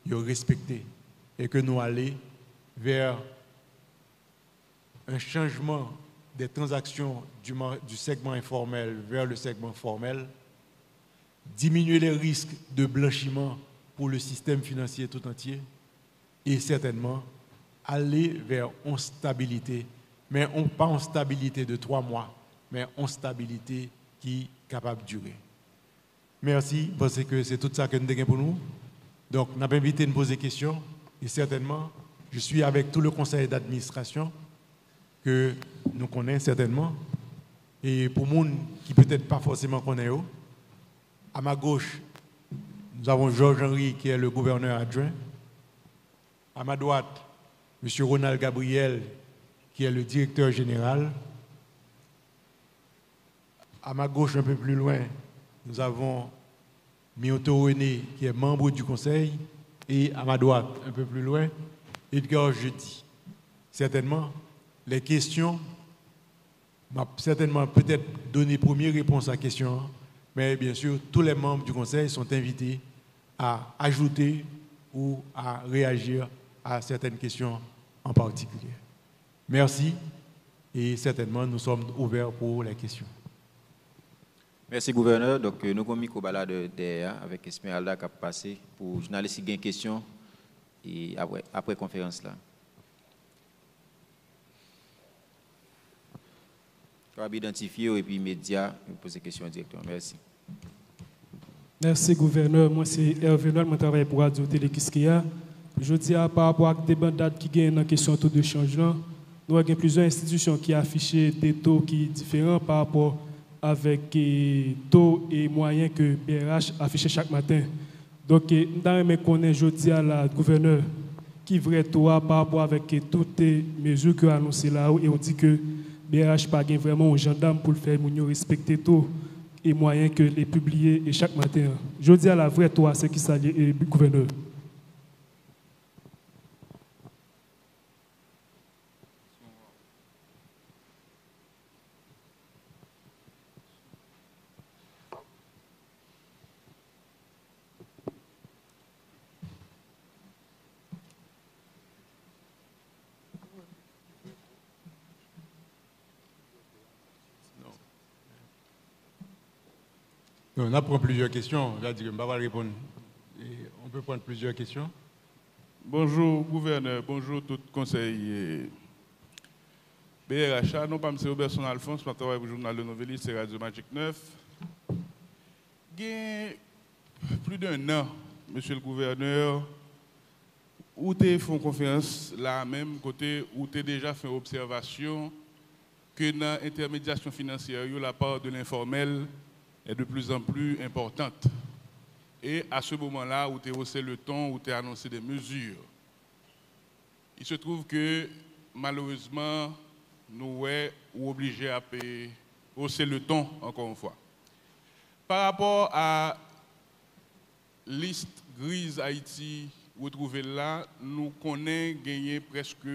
nous respectent et que nous allions vers un changement des transactions du segment informel vers le segment formel, diminuer les risques de blanchiment pour le système financier tout entier et certainement aller vers une stabilité, mais pas une stabilité de 3 mois, mais une stabilité qui est capable de durer. Merci, parce que c'est tout ça que nous avons pour nous. Donc, nous avons invité à nous poser des questions et certainement, je suis avec tout le conseil d'administration que nous connaissons certainement. Et pour les gens qui peut-être pas forcément connaissent, à ma gauche, nous avons Georges Henry qui est le gouverneur adjoint. À ma droite, M. Ronald Gabriel qui est le directeur général. À ma gauche, un peu plus loin, nous avons Mioto René qui est membre du conseil. Et à ma droite, un peu plus loin, Edgar Jeudi. Certainement, les questions, m'a certainement peut-être donné première réponse à la question, mais bien sûr, tous les membres du conseil sont invités à ajouter ou à réagir à certaines questions en particulier. Merci et certainement, nous sommes ouverts pour les questions. Merci, gouverneur. Donc, nous avons mis au balade derrière avec Esmeralda qui a passé pour les journalistes qui ont des questions et après conférence là. Je vais identifier et puis médias poser des questions directement. Merci. Merci, gouverneur. Moi, c'est Hervé Noël, je travaille pour Radio Télé Kiskeya. Je dis par rapport à des bandes qui gagnent dans la question de taux de changement, nous avons plusieurs institutions qui affichent des taux qui sont différents par rapport avec taux et moyens que BRH affiche chaque matin. Donc, nous me connaît jeudi à la gouverneur qui vrai taux par rapport avec toutes les mesures que annoncées là et on dit que BRH pas vraiment un gendarme pour le faire respecter taux et moyens que les publier et chaque matin. Jeudi à la vraie taux c'est qui s'allie gouverneur. On a pris plusieurs questions. Je vais dire, on va répondre. Et on peut prendre plusieurs questions. Bonjour, gouverneur. Bonjour, tout le conseil. BRH, non pas M. Robertson Alphonse, je travaille pour le journal Le Noveliste, c'est Radio Magic 9. Il y a plus d'un an, monsieur le gouverneur, où tu as fait une conférence là même côté où tu as déjà fait une observation que dans l'intermédiation financière, la part de l'informel est de plus en plus importante. Et à ce moment-là, où tu as haussé le ton, où tu as annoncé des mesures, il se trouve que malheureusement, nous sommes obligés à hausser le ton encore une fois. Par rapport à la liste grise Haïti retrouvée là, nous connaissons gagné presque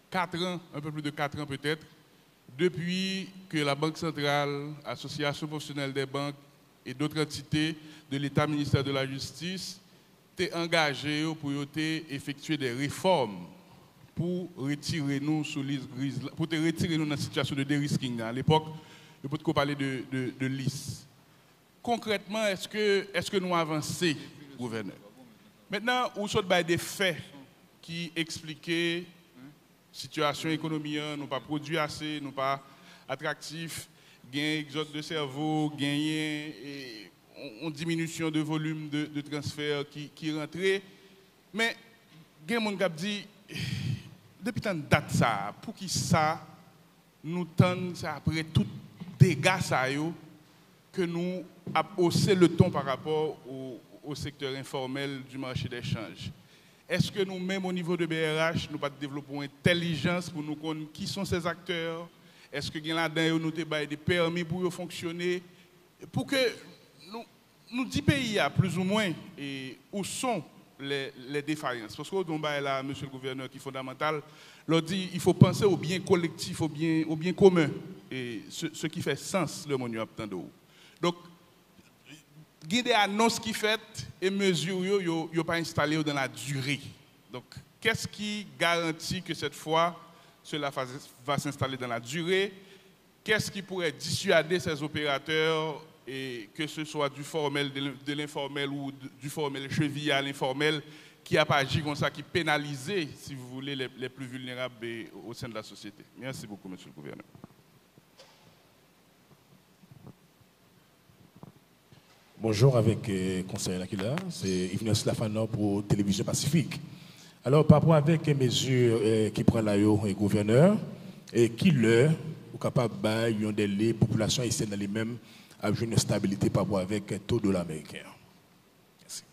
4 ans, un peu plus de 4 ans peut-être, depuis que la Banque centrale, Association professionnelle des banques et d'autres entités de l'État, ministère de la Justice, t'es engagé pour effectuer des réformes pour retirer nous sous liste grise, pour te retirer nous dans la situation de dérisking. À l'époque, je peux te parler de liste. Concrètement, est-ce que nous avançons, gouverneur? Maintenant, où sont des faits qui expliquaient situation économique, nous pas produit assez, nous pas attractif, gain exode de cerveau, gagner une diminution de volume de transfert qui rentrait. Mais gain mon cap dit depuis tant de date ça, pour qui ça nous tend après tout dégâts ça yo que nous a haussé le ton par rapport au secteur informel du marché d'échange. Est-ce que nous-mêmes, au niveau de BRH, nous développons une intelligence pour nous connaître qui sont ces acteurs? Est-ce que là-dedans, nous avons des permis pour fonctionner? Pour que nous 10 pays, plus ou moins, où sont les défaillances. Parce que là, monsieur le gouverneur, qui est fondamental, leur dit il faut penser au bien collectif, au bien commun, et ce qui fait sens le monument de haut. Donc, il y a des annonces qui sont faites et mesures ne sont pas installées dans la durée. Donc, qu'est-ce qui garantit que cette fois, cela va s'installer dans la durée? Qu'est-ce qui pourrait dissuader ces opérateurs, et que ce soit du formel, de l'informel ou du formel chevillé à l'informel, qui a pas agi comme ça, qui pénalisait, si vous voulez, les plus vulnérables au sein de la société? Merci beaucoup, monsieur le gouverneur. Bonjour, avec le conseiller Lakila, c'est Yves Lafano pour Télévision Pacifique. Alors, par rapport avec les mesures qui prend là le gouverneur, et qui leur est capable de des les populations haïtiennes dans les mêmes à une stabilité par rapport avec le taux de dollar américain. Merci.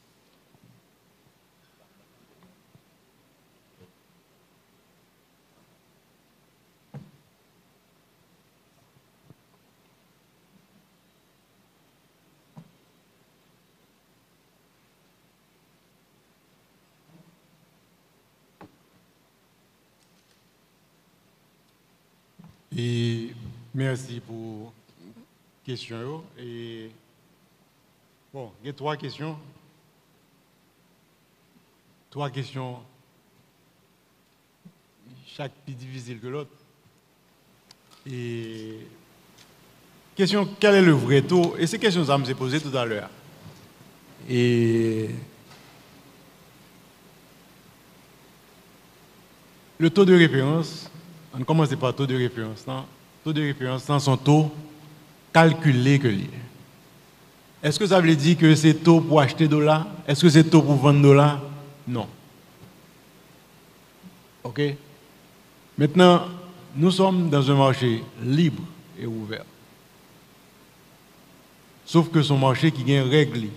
Et merci pour la question. Et bon, il y a trois questions. Trois questions, chaque plus difficile que l'autre. Et question, quel est le vrai taux? Et ces questions, ça me s'est posé tout à l'heure. Et le taux de référence, on commence par le taux de référence. Le taux de référence, c'est son taux calculé que lié. Est-ce que ça veut dire que c'est taux pour acheter dollars? Est-ce que c'est taux pour vendre dollars? Non. OK? Maintenant, nous sommes dans un marché libre et ouvert. Sauf que son marché qui est réglé.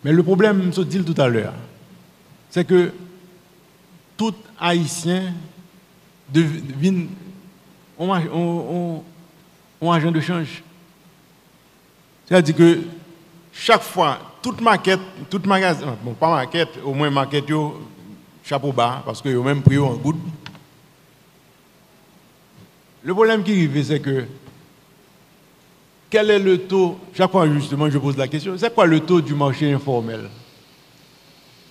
Mais le problème, je dis tout à l'heure, c'est que tout Haïtien devine un agent de change. C'est-à-dire que chaque fois, toute magasin, bon, pas maquette, au moins maquette, chapeau bas, parce que même pris en goutte. Le problème qui arrive, c'est que quel est le taux, chaque fois justement je pose la question, c'est quoi le taux du marché informel? Le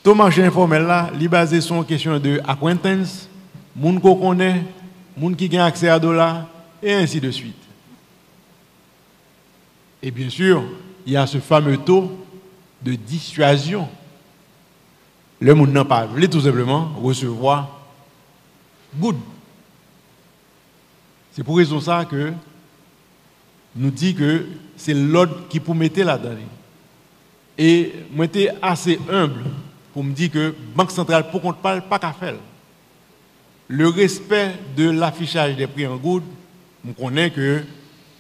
taux marché informel là, il est basé sur une question de acquaintance, moun qu'on connaît, moun qui a accès à dollars, et ainsi de suite. Et bien sûr, il y a ce fameux taux de dissuasion. Le monde n'a pas voulu tout simplement recevoir good. C'est pour raison ça que nous dit que c'est l'ordre qui peut mettre là-dedans. Et moi j'étais assez humble pour me dire que la Banque centrale, pour qu'on ne parle pas qu'à faire. Le respect de l'affichage des prix en good, on connaît que le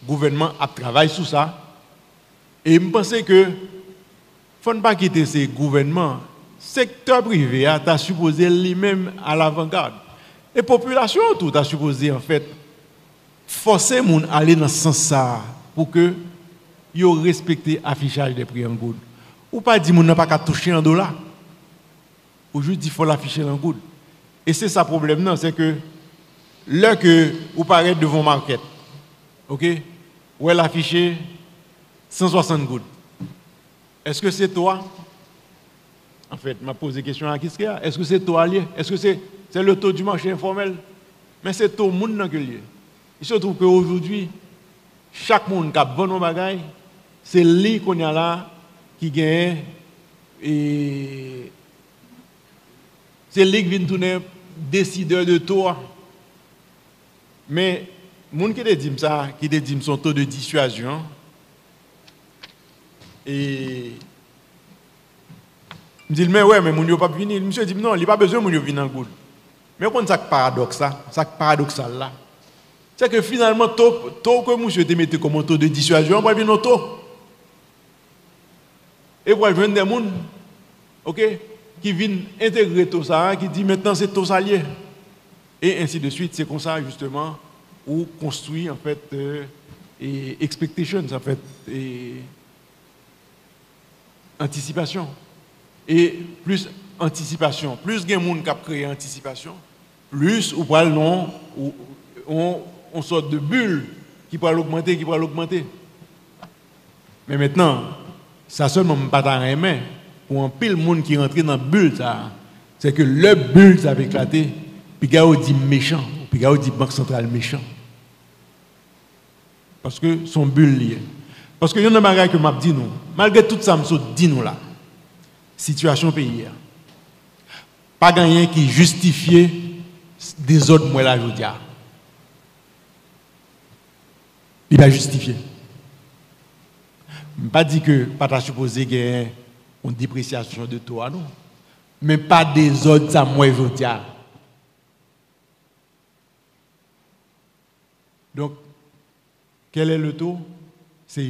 gouvernement a travaillé sur ça. Et je pense que il ne faut pas quitter ces gouvernements. Le secteur privé a supposé lui-même à l'avant-garde. Et la population tout a supposé en fait forcer les gens à aller dans ce sens pour que ils respectent l'affichage des prix en good. Ou pas dire que n'a pas qu'à toucher en dollars. Ou juste il faut l'afficher en good. Et c'est ça le problème, non, c'est que là que vous paraissez devant market, ok, où elle affiché 160 gouttes. Est-ce que c'est toi? En fait, je m'a posé la question à qui est-ce qu'il y a? Est-ce que c'est toi lié? Est-ce que c'est le taux du marché informel? Mais c'est tout le monde qui est lié. Il se trouve qu'aujourd'hui, chaque monde qui a bon bagaille, c'est lui qu'on y a là qui gagne et c'est lui qui vient tourner décideur de taux. Mais les gens qui te disent ça, qui te disent son taux de dissuasion, et je dis, mais ouais, mais mon yo pas venir. Monsieur dit, non, il n'y a pas besoin de mon yo venir en good. Mais on ça paradoxal là. C'est que finalement, taux que monsieur te mette comme un taux de dissuasion, on va venir au taux. Et pour venir des gens, ok, qui viennent intégrer tout ça, qui dit maintenant c'est tout ça lié. Et ainsi de suite, c'est comme ça justement où construit en fait et expectations en fait et anticipation. Et plus anticipation, plus il y a des gens qui créé anticipation, plus ou pas non, on sort de bulle qui peut augmenter. Mais maintenant, ça seulement pas dans les mains. Pour un pile monde qui rentre dans la bulle, c'est que le bulle ça va éclater, puis il y a dit méchant, puis il y a dit banque centrale méchant. Parce que son bulle lié. Parce que il y a un bagage que m'a dit nous, malgré tout ça, je dit nous là. Situation pays. Pas gagné qui justifie des autres moi là je dis. Il va justifier. Je ne pas dire que pas ta supposé qu'il y ait une dépréciation de taux, non. Mais pas des autres ça moi je dis. Donc quel est le taux? C'est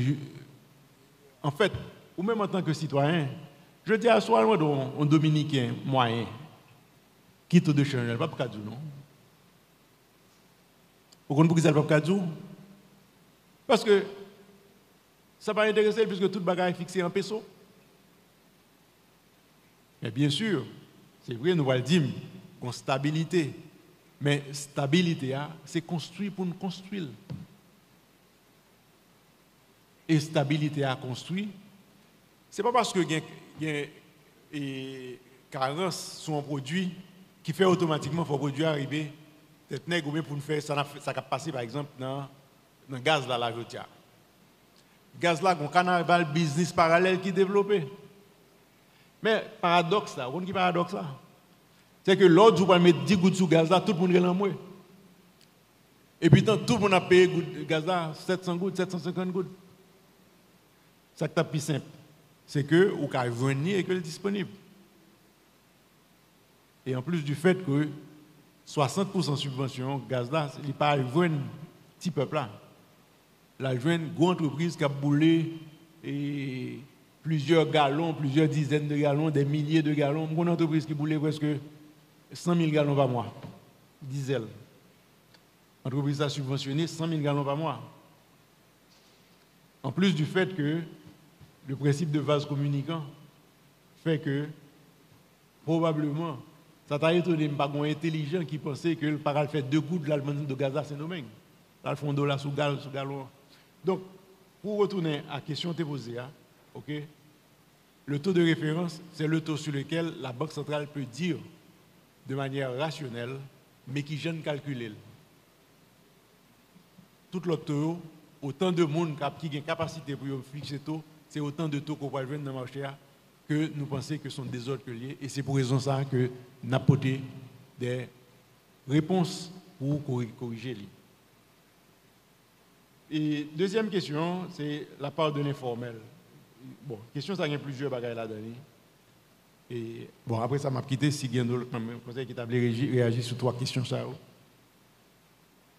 en fait, ou même en tant que citoyen, je dis à soi un dominicain moyen qui taux de change, pas pour dire non. Vous comprenez pourquoi ça ne pas dire? Parce que ça va intéresser puisque toute bagarre est fixée en peso. Mais bien sûr, c'est vrai, nous allons dire qu'on stabilité. Mais stabilité, c'est construire pour nous construire. Et stabilité à construire, ce n'est pas parce que il y a une carence sur un produit qui fait automatiquement que le produit arriver peut-être ou bien pour nous faire ça va passer par exemple dans le gaz là la jotia. Gaz là, on a un business parallèle qui est développé. Mais paradoxe là, vous qui paradoxe là? C'est que l'autre jour, on mettre 10 gouttes sous gaz là, tout le monde est dans le et puis tout le monde a payé gaz là 700 gouttes, 750 gouttes. Ça qui est plus simple, c'est que vous pouvez venir et que c'est disponible. Et en plus du fait que 60% de subvention, gaz là, il n'y a pas un petit peuple là. La jeune grande entreprise qui a boulé et plusieurs gallons, plusieurs dizaines de gallons, des milliers de gallons. Une entreprise qui boulait presque 100 000 gallons par mois, diesel. L'entreprise a subventionné 100 000 gallons par mois. En plus du fait que le principe de vase communicant fait que probablement, ça t'a étonné, pas un intelligent qui pensait que le paral fait 2 gouttes de l'Allemagne de Gaza, c'est nous-mêmes. Là, le fond de la sous gallon. Donc, pour retourner à la question que tu as posée, okay, le taux de référence, c'est le taux sur lequel la Banque centrale peut dire de manière rationnelle, mais qui gêne calculer. Tout l'autre taux, autant de monde qui a une capacité pour fixer le taux, c'est autant de taux qu'on va jouer dans le marché que nous pensons que sont des autres liés. Et c'est pour raison ça que nous avons apporté des réponses pour corriger les. Et deuxième question, c'est la part de l'informel. Bon, question, ça y a plusieurs bagages là-dedans. Et bon, après ça m'a quitté si il y a d'autres conseils qui t'a réagi sur 3 questions. Ça.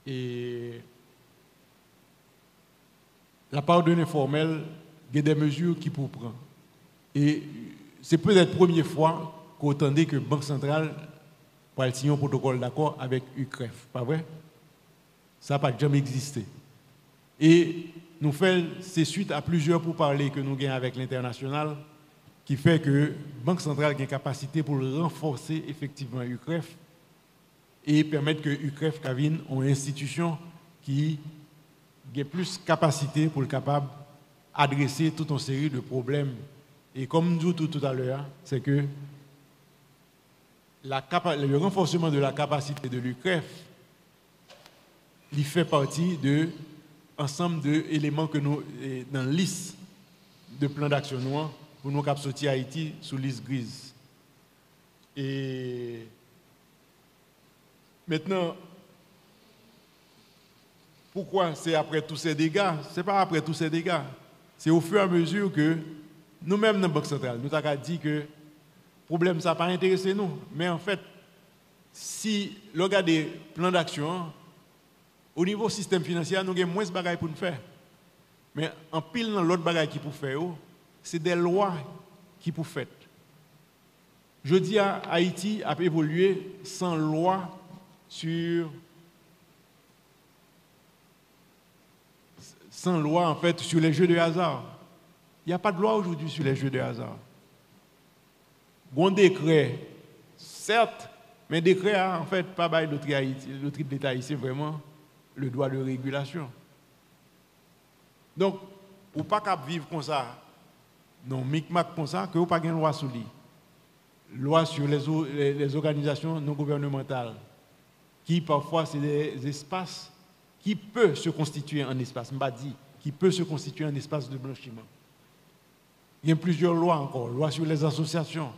Et la part de l'informel, il y a des mesures qui pour prendre. Et c'est peut-être la première fois qu'on entendait que la Banque centrale va signer un protocole d'accord avec UCREF. Pas vrai? Ça n'a pas jamais existé. Et nous faisons ces suites à plusieurs pourparlers que nous gagnons avec l'international, qui fait que la Banque centrale a une capacité pour renforcer effectivement UCREF et permettre que UCREF Kavin ont une institution qui a plus de capacité pour être capable d'adresser toute une série de problèmes. Et comme nous disons tout à l'heure, c'est que le renforcement de la capacité de l'UCREF, il fait partie de ensemble d'éléments que nous, dans la liste de plans d'action noir, pour nous sortir Haïti sous liste grise. Et maintenant, pourquoi c'est après tous ces dégâts? Ce n'est pas après tous ces dégâts. C'est au fur et à mesure que nous-mêmes, dans la Banque centrale, nous avons dit que le problème, ça n'a pas intéressé nous. Mais en fait, si l'on regarde des plans d'action, au niveau système financier, nous avons moins de bagages pour nous faire. Mais en pile dans l'autre bagages qui pour faire, c'est des lois qui pour faire. Je dis à Haïti a évolué sans loi en fait sur les jeux de hasard. Il n'y a pas de loi aujourd'hui sur les jeux de hasard. bon décret, certes, mais décret a en fait pas bail le triple d'État, c'est vraiment le droit de régulation. Donc, ou pas qu'à vivre comme ça, non, micmac comme ça, que vous pas une loi sur lui. Loi sur les organisations non gouvernementales, qui parfois c'est des espaces qui peuvent se constituer en espace, m'a dit, qui peut se constituer en espace de blanchiment. Il y a plusieurs lois encore, loi sur les associations.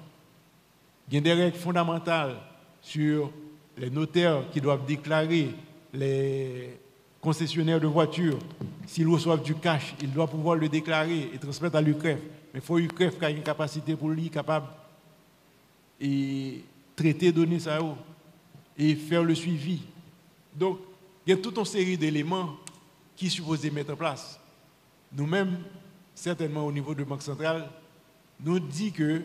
Il y a des règles fondamentales sur les notaires qui doivent déclarer les concessionnaires de voitures. S'ils reçoivent du cash, ils doivent pouvoir le déclarer et transmettre à l'UCREF. Mais il faut l'UCREF qui a une capacité pour lui capable de traiter, donner ça et faire le suivi. Donc, il y a toute une série d'éléments qui sont supposés mettre en place. Nous-mêmes, certainement au niveau de Banque centrale, nous dit que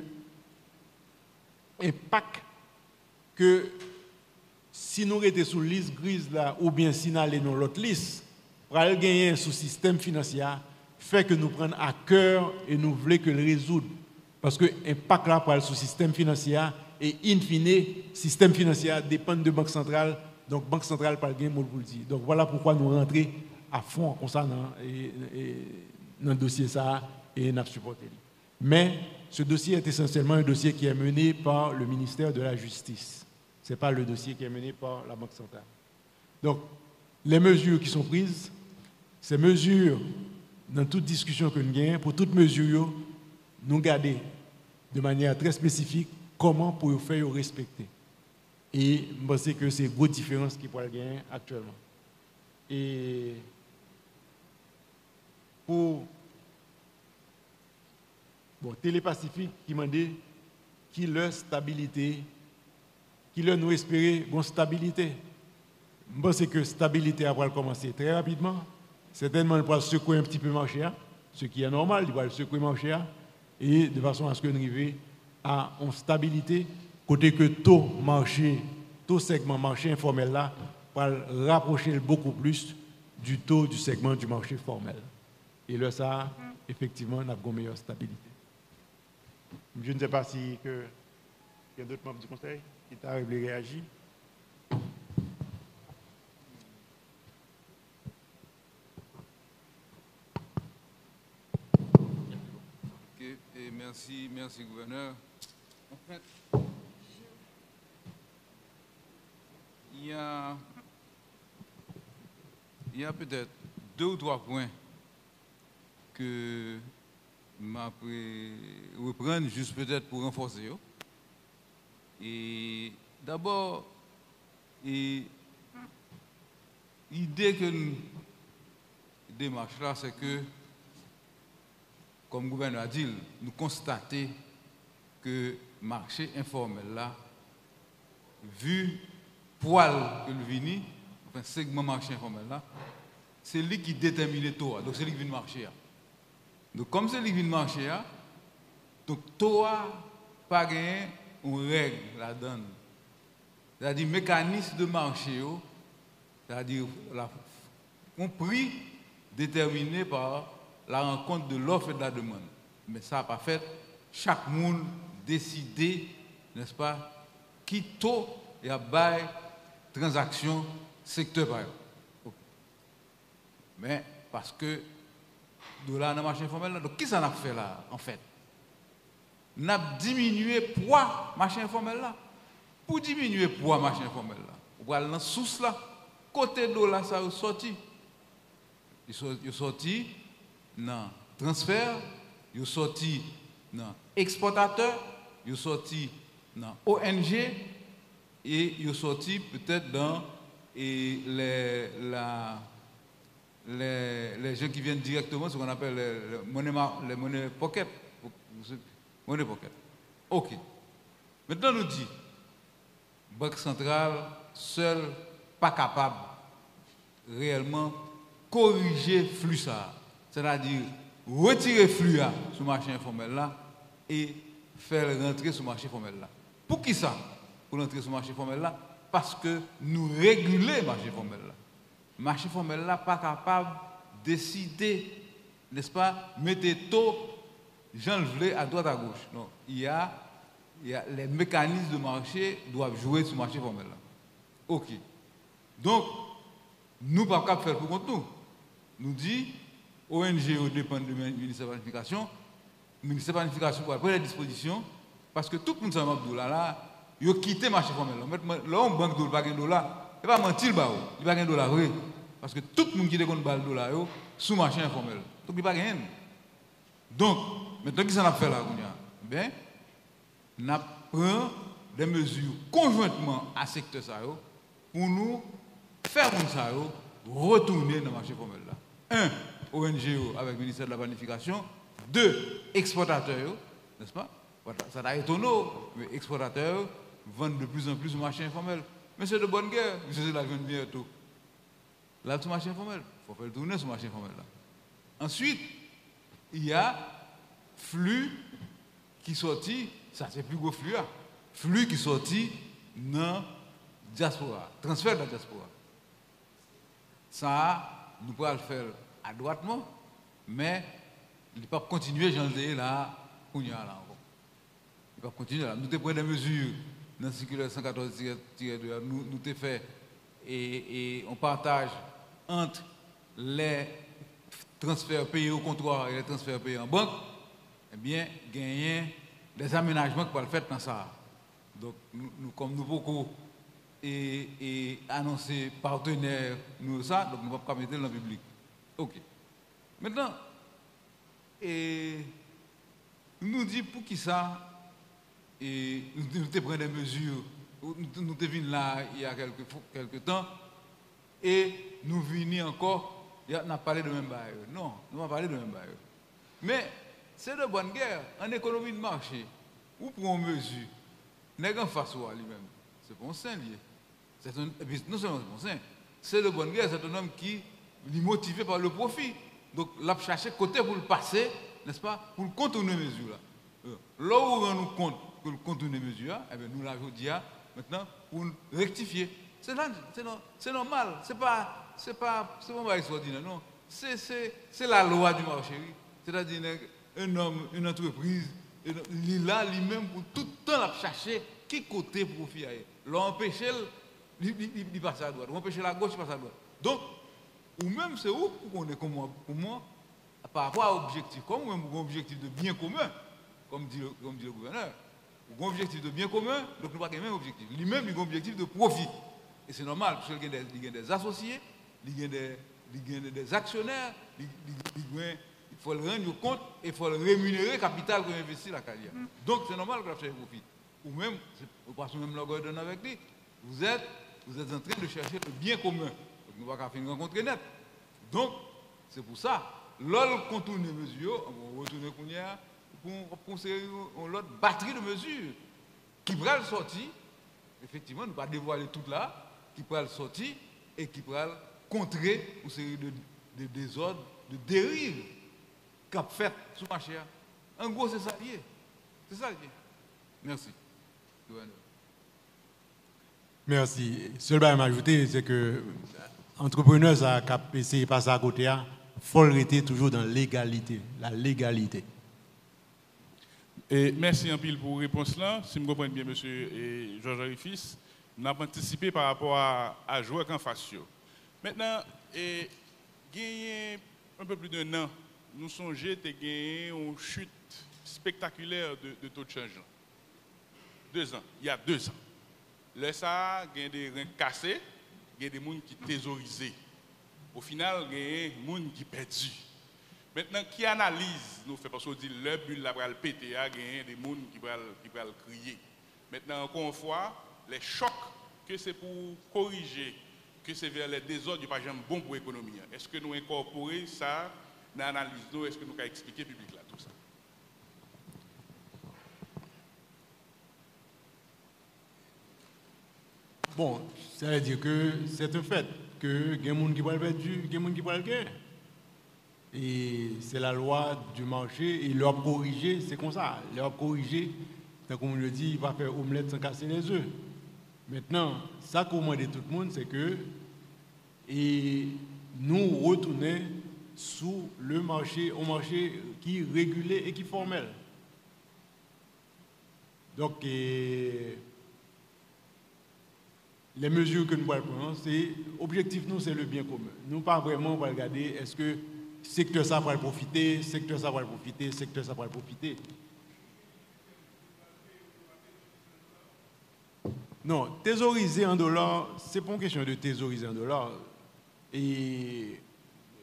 l'impact que si nous étions sous liste grise là, ou bien si nous allons dans l'autre liste, pour aller gagner sous système financier, fait que nous prenons à cœur et nous voulons que le résoudre. Parce que l'impact là pour aller sous système financier et in fine, le système financier dépend de Banque centrale, donc Banque centrale pas le mot pour le dire. Donc voilà pourquoi nous rentrons à fond comme ça dans le dossier ça et nous supporté. Mais ce dossier est essentiellement un dossier qui est mené par le ministère de la Justice. Ce n'est pas le dossier qui est mené par la Banque centrale. Donc, les mesures qui sont prises, ces mesures, dans toute discussion que nous avons, pour toutes mesures, nous garder de manière très spécifique comment pour faire respecter. Et je pense que c'est une grosse différence qui pourrait gagner actuellement. Et pour Télépacifique qui m'a dit qu'il leur stabilité, qu'il leur nous espérer une stabilité. Je pense que la stabilité va commencer très rapidement. Certainement, il va secouer un petit peu le marché, ce qui est normal, il va secouer le marché, et de façon à ce que nous arrivions à une stabilité, côté que tout segment marché informel là, va rapprocher beaucoup plus du taux du segment du marché formel. Et là, ça, effectivement, on a une meilleure stabilité. Je ne sais pas si il y a d'autres membres du Conseil qui t'a réagi. Et merci gouverneur. En fait, il y a peut-être 2 ou 3 points que je vais reprendre juste peut-être pour renforcer. Et d'abord, l'idée que nous démarche là, c'est que, comme le gouverneur a dit, nous constatons que le marché informel là, vu poil que le vini, enfin segment marché informel là, c'est lui qui détermine le taux. Donc c'est lui qui vient marcher. Donc comme c'est lui qui vient marcher, donc taux pas gagné une règle la donne. C'est-à-dire mécanisme de marché, c'est-à-dire un prix déterminé par la rencontre de l'offre et de la demande. Mais ça n'a pas fait. Chaque monde décide, n'est-ce pas, qui taux et à bail transaction secteur par exemple. Okay. Mais parce que de là dans le marché informel, donc qu'est-ce qu'on a fait là en fait? On a diminué le poids du marché informel là. Pour diminuer le poids du marché informel là, on va aller dans la source là, côté de là, ça est sorti. Il est sorti dans transfert, il est sorti dans exportateur, il est sorti dans ONG et il est sorti peut-être dans les gens qui viennent directement, ce qu'on appelle les monnaies pocket. Monnaie pocket. OK. Maintenant, nous dit, Banque centrale, seule, pas capable réellement corriger le flux ça. C'est-à-dire retirer le flux sur le marché informel là et faire rentrer sur le marché formel là. Pour qui ça? Pour rentrer sur le marché formel là? Parce que nous régulons le marché formel là. Le marché formel là pas capable de décider, n'est-ce pas, mettre taux, j'en voulais à droite à gauche. Non, il y a les mécanismes de marché doivent jouer sur le marché formel. Là. OK. Donc, nous ne pouvons pas faire pour compte nous. Nous disons, ONG dépend du ministère de la Planification. Le ministère de la Planification pour prendre les dispositions, parce que tout le monde sait que là, il a quitté le marché formel. Là, on banque de pas de dollar. Il ne va pas mentir, il ne va pas de dollar vrai. Parce que tout le monde qui déconne le dollar sous le marché informel. Donc, il ne va pas gagner. Donc, maintenant, qu'est-ce qu'on a fait là? Ben, on prend des mesures conjointement à ce secteur pour nous faire retourner dans le marché formel. Là. 1, ONG avec le ministère de la Planification. 2, exportateurs, n'est-ce pas? Ça a étonné, mais exportateurs vendent de plus en plus au marché informel. Mais c'est de bonne guerre, c'est la jeune bientôt. Là, sur le marché informel, il faut faire tourner sur le marché informel. Là. Ensuite, il y a flux qui sortit, ça c'est plus gros flux, là. Flux qui sortit dans la diaspora, transfert de la diaspora. Ça, nous pouvons le faire adroitement, mais il ne peut pas continuer, j'en ai là, où il y a là encore. Il ne peut pas continuer là. Nous avons pris des mesures dans le circulaire 114-2, nous avons fait et on partage entre les transferts payés au comptoir et les transferts payés en banque, eh bien, gagner des aménagements qui peuvent le faire dans ça. Donc, nous comme nous beaucoup et annoncer partenaires, nous ça, donc nous ne pouvons pas mettre dans le public. OK. Maintenant, nous disons pour qui ça, et nous prenons des mesures, nous venons là il y a quelques temps, et nous venons encore, on a parlé de même bail. Non, nous n'avons pas parlé de même bail. Mais c'est de bonne guerre. En économie de marché, où prend mesure, n'est qu'en face à lui-même. C'est bon saint lié. Non seulement c'est bon saint, c'est de bonne guerre, c'est un homme qui est motivé par le profit. Donc, il a cherché côté pour le passer, n'est-ce pas, pour contourner les mesures. Là où on nous compte pour contourner les mesures, eh bien, nous l'avons dit maintenant pour rectifier. C'est normal, c'est pas extraordinaire, non. C'est la loi du marché. C'est-à-dire un homme, une entreprise, il a lui-même pour tout le temps chercher qui côté profit. L'empêcher, il passe à droite. L'empêcher la gauche, il passe à droite. Donc, ou même c'est où qu'on est comme moi, par rapport à l'objectif, comme même un objectif de bien commun, comme dit le gouverneur, un objectif de bien commun, donc nous n'avons pas le même objectif. Lui-même, il a un objectif de profit. Et c'est normal, parce qu'il y a des associés, il y a des actionnaire, il faut le rendre compte et il faut le rémunérer le capital qu'on investit la carrière. Donc c'est normal que vous cherchez profit. Ou même, vous passez même le avec lui, vous êtes en train de chercher le bien commun. Donc nous ne pouvons pas faire une rencontre nette. Donc, c'est pour ça, l'autre contourne les mesures, on va retourner pour conseiller l'autre batterie de mesures qui pourrait sortir, effectivement, nous ne pouvons pas dévoiler tout là, qui pourrait sortir et qui pourrait contrer une série de désordres, de dérives qu'a fait sur le marché. En gros, c'est ça lié. C'est ça lié. Merci. Merci. Seul chose à m'ajouter, c'est que l'entrepreneur qui essayé de passer à côté, il faut rester toujours dans l'égalité, la légalité. Et merci un pile pour la réponse là. Si je comprends bien, monsieur Georges Fils, nous avons anticipé par rapport à jouer en face. Maintenant, gagner un peu plus d'un an, nous songeons de gagner une chute spectaculaire de taux de change. 2 ans, il y a 2 ans. Là, ça, il y a des reins cassés, il y a des gens qui thésaurisés. Au final, il y a des gens qui perdus. Maintenant, qui analyse nous fait parce qu'on dit le bulle la va le péter, il y a des gens qui vont crier. Maintenant, encore une fois, les chocs que c'est pour corriger, que c'est vers les désordres, du pas jamais bon pour l'économie. Est-ce que nous incorporons ça dans l'analyse? Est-ce que nous pouvons expliquer au public là tout ça? Bon, ça veut dire que c'est un fait que il y a des gens qui vont perdre, il y a des gens qui vont gagner. Et c'est la loi du marché, et leur corriger, c'est comme ça. Leur corriger, comme on le dit, il va faire omelette sans casser les œufs. Maintenant, ça qu'on demande de tout le monde, c'est que nous retournons sous le marché, au marché qui est régulé et qui est formel. Donc, les mesures que nous prenons, c'est objectif nous, c'est le bien commun. Nous pas vraiment on va regarder est-ce que secteur ça va profiter, secteur ça va profiter, secteur ça va profiter. Non, thésauriser en dollars, c'est pas une question de thésauriser en dollars. Et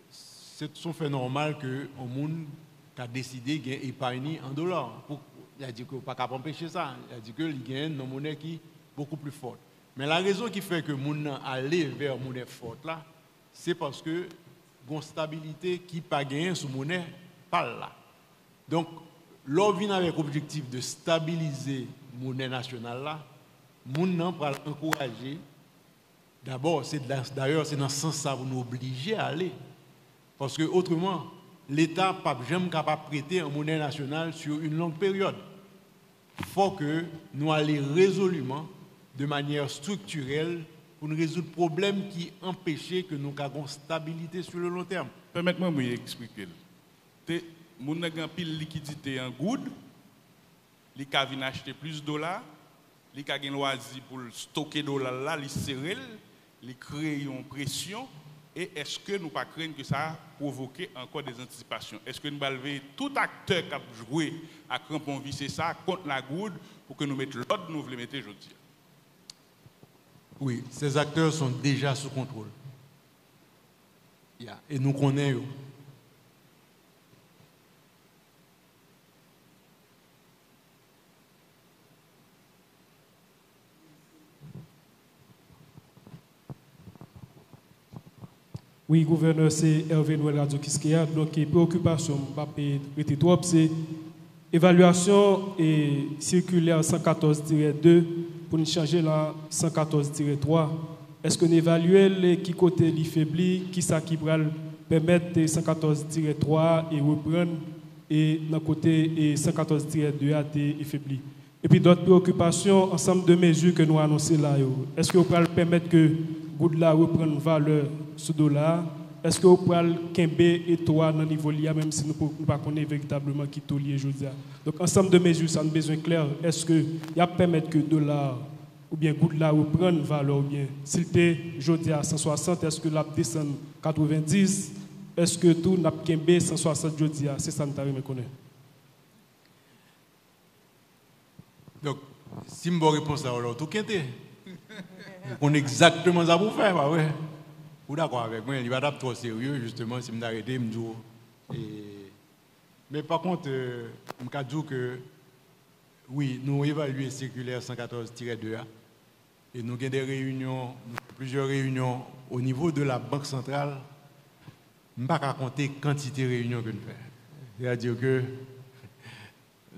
c'est tout fait normal que un monde a décidé d'épargner en dollars. Il a dit que pas capable empêcher ça. Il a dit que il y a une monnaie qui est beaucoup plus forte. Mais la raison qui fait que moun aller vers monnaie forte là, c'est parce que une stabilité qui pas gagné sous monnaie pas là. Donc, l'on vient avec l'objectif de stabiliser la monnaie nationale là, moun nan pral encourager. D'abord, d'ailleurs c'est dans ce sens ça vous nous obliger à aller. Parce que autrement, l'État n'est pas jamais capable de prêter en monnaie nationale sur une longue période. Il faut que nous allions résolument, de manière structurelle, pour nous résoudre le problème qui empêchait que nous ayons une stabilité sur le long terme. Permettez-moi de vous expliquer. Nous avons pile liquidité en good, les cas viennent acheter plus de dollars, les cas viennent loisir pour stocker de dollars là, les serrer, les créer une pression. Et est-ce que nous ne pas craindre que ça a provoqué encore des anticipations? Est-ce que nous allons lever tout acteur qui a joué à crampon visser ça contre la goude pour que nous mettions l'ordre nous voulons mettre aujourd'hui? Oui, ces acteurs sont déjà sous contrôle. Et nous connaissons. Oui, gouverneur, c'est Hervé Noël Radio Kiskeya. Donc, préoccupation, c'est évaluation et circulaire 114-2 pour nous changer la 114-3. Est-ce que nous évaluons qui côté li faibli, qui ça qui va permettre 114-3 et reprendre et dans côté 114-2 à faibli? Et puis d'autres préoccupations, ensemble de mesures que nous annoncons là. Est-ce que vous pouvez permettre que Goudla reprenne valeur sous dollar? Est-ce que vous pouvez Kembe et toi dans le niveau lié, même si nous ne pas connaître véritablement qui est lié aujourd'hui? Donc ensemble de mesures, ça nous besoin clair. Est-ce que y a permettre que dollar ou bien Goudla reprenne valeur ou bien s'il était aujourd'hui à 160, est-ce que la descend 90? Est-ce que tout n'a Kembe 160 aujourd'hui? C'est ça que nous connaître. Donc, si je réponds à ça, tout quinté. On est exactement ça pour faire, bah ouais. Vous d'accord avec moi, il va être trop sérieux, justement, si je m'arrête, je me dis. Mais par contre, je me dis que, oui, nous évaluons circulaire 114-2 et nous avons des réunions, plusieurs réunions au niveau de la Banque centrale. Je ne peux pas compter quantité de réunions que nous faisons. C'est-à-dire que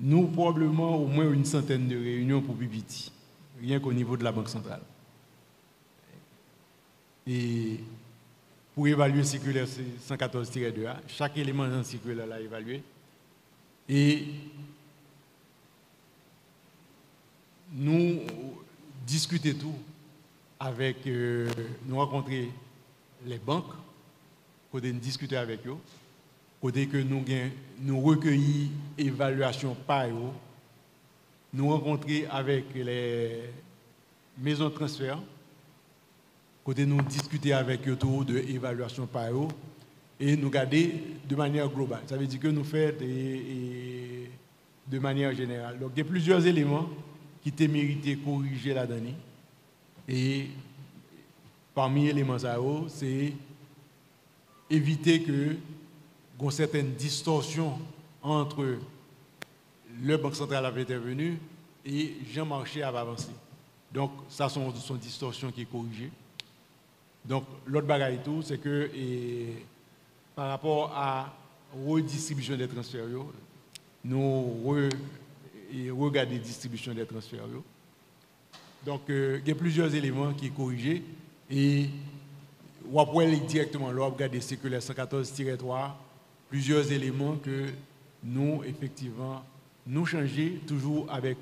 nous, probablement, au moins une centaine de réunions pour Bibiti, rien qu'au niveau de la Banque centrale. Et pour évaluer le circulaire 114-2, chaque élément dans le circulaire est évalué. Et nous discutons tout avec, nous rencontrer les banques, côté nous discuter avec eux, côté que nous recueillons évaluation par eux, nous rencontrer avec les maisons de transfert, côté nous discuter avec eux autour de l'évaluation par eux et nous garder de manière globale. Ça veut dire que nous faisons de manière générale. Donc il y a plusieurs éléments qui t'ont mérité corriger là-dedans. Et parmi les éléments, c'est éviter que il y ait certaines distorsions entre le Banque centrale avait intervenu et Jean-Marché avait avancé. Donc ça sont distorsions qui sont corrigées. Donc, l'autre bagaille tout, c'est que par rapport à la redistribution des transferts, nous regardons la distribution des transferts. Donc, il y a plusieurs éléments qui sont corrigés et on va aller directement, là, regarder circulaire 114-3, plusieurs éléments que nous, effectivement, nous changer toujours avec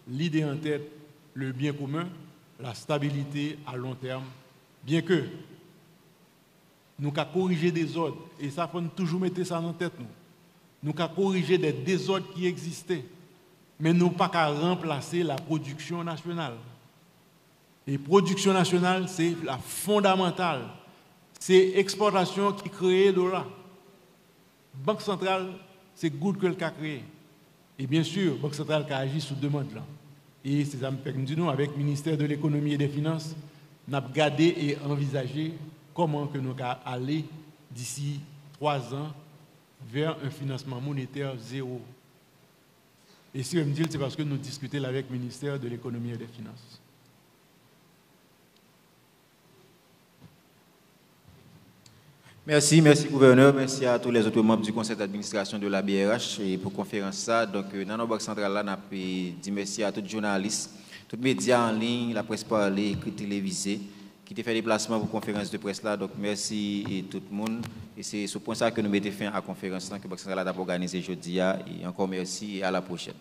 l'idée en tête, le bien commun, la stabilité à long terme. Bien que nous avons corrigé des désordres, et ça faut toujours mettre ça en tête. Nous avons corrigé des désordres qui existaient. mais nous pas qu'à remplacer la production nationale. Et production nationale, c'est la fondamentale. C'est exportation qui crée dollar. Banque centrale, c'est good que le cas créé. Et bien sûr, Banque centrale qui agit sous demande là. Et c'est ça me permet de nous, avec le ministère de l'économie et des finances, nous avons regardé et envisagé comment que nous allons aller d'ici 3 ans vers un financement monétaire zéro. Et si je me dis, c'est parce que nous discutons avec le ministère de l'économie et des finances. Merci gouverneur, merci à tous les autres membres du conseil d'administration de la BRH et pour la conférence ça. Donc dans notre banque centrale là, on a dit merci à tous les journalistes, tous les médias en ligne, la presse parlée, écrite télévisée qui ont fait déplacement pour la conférence de presse là. Donc merci à tout le monde et c'est ce point ça que nous mettons fin à la conférence que la banque centrale a organisée aujourd'hui et encore merci et à la prochaine.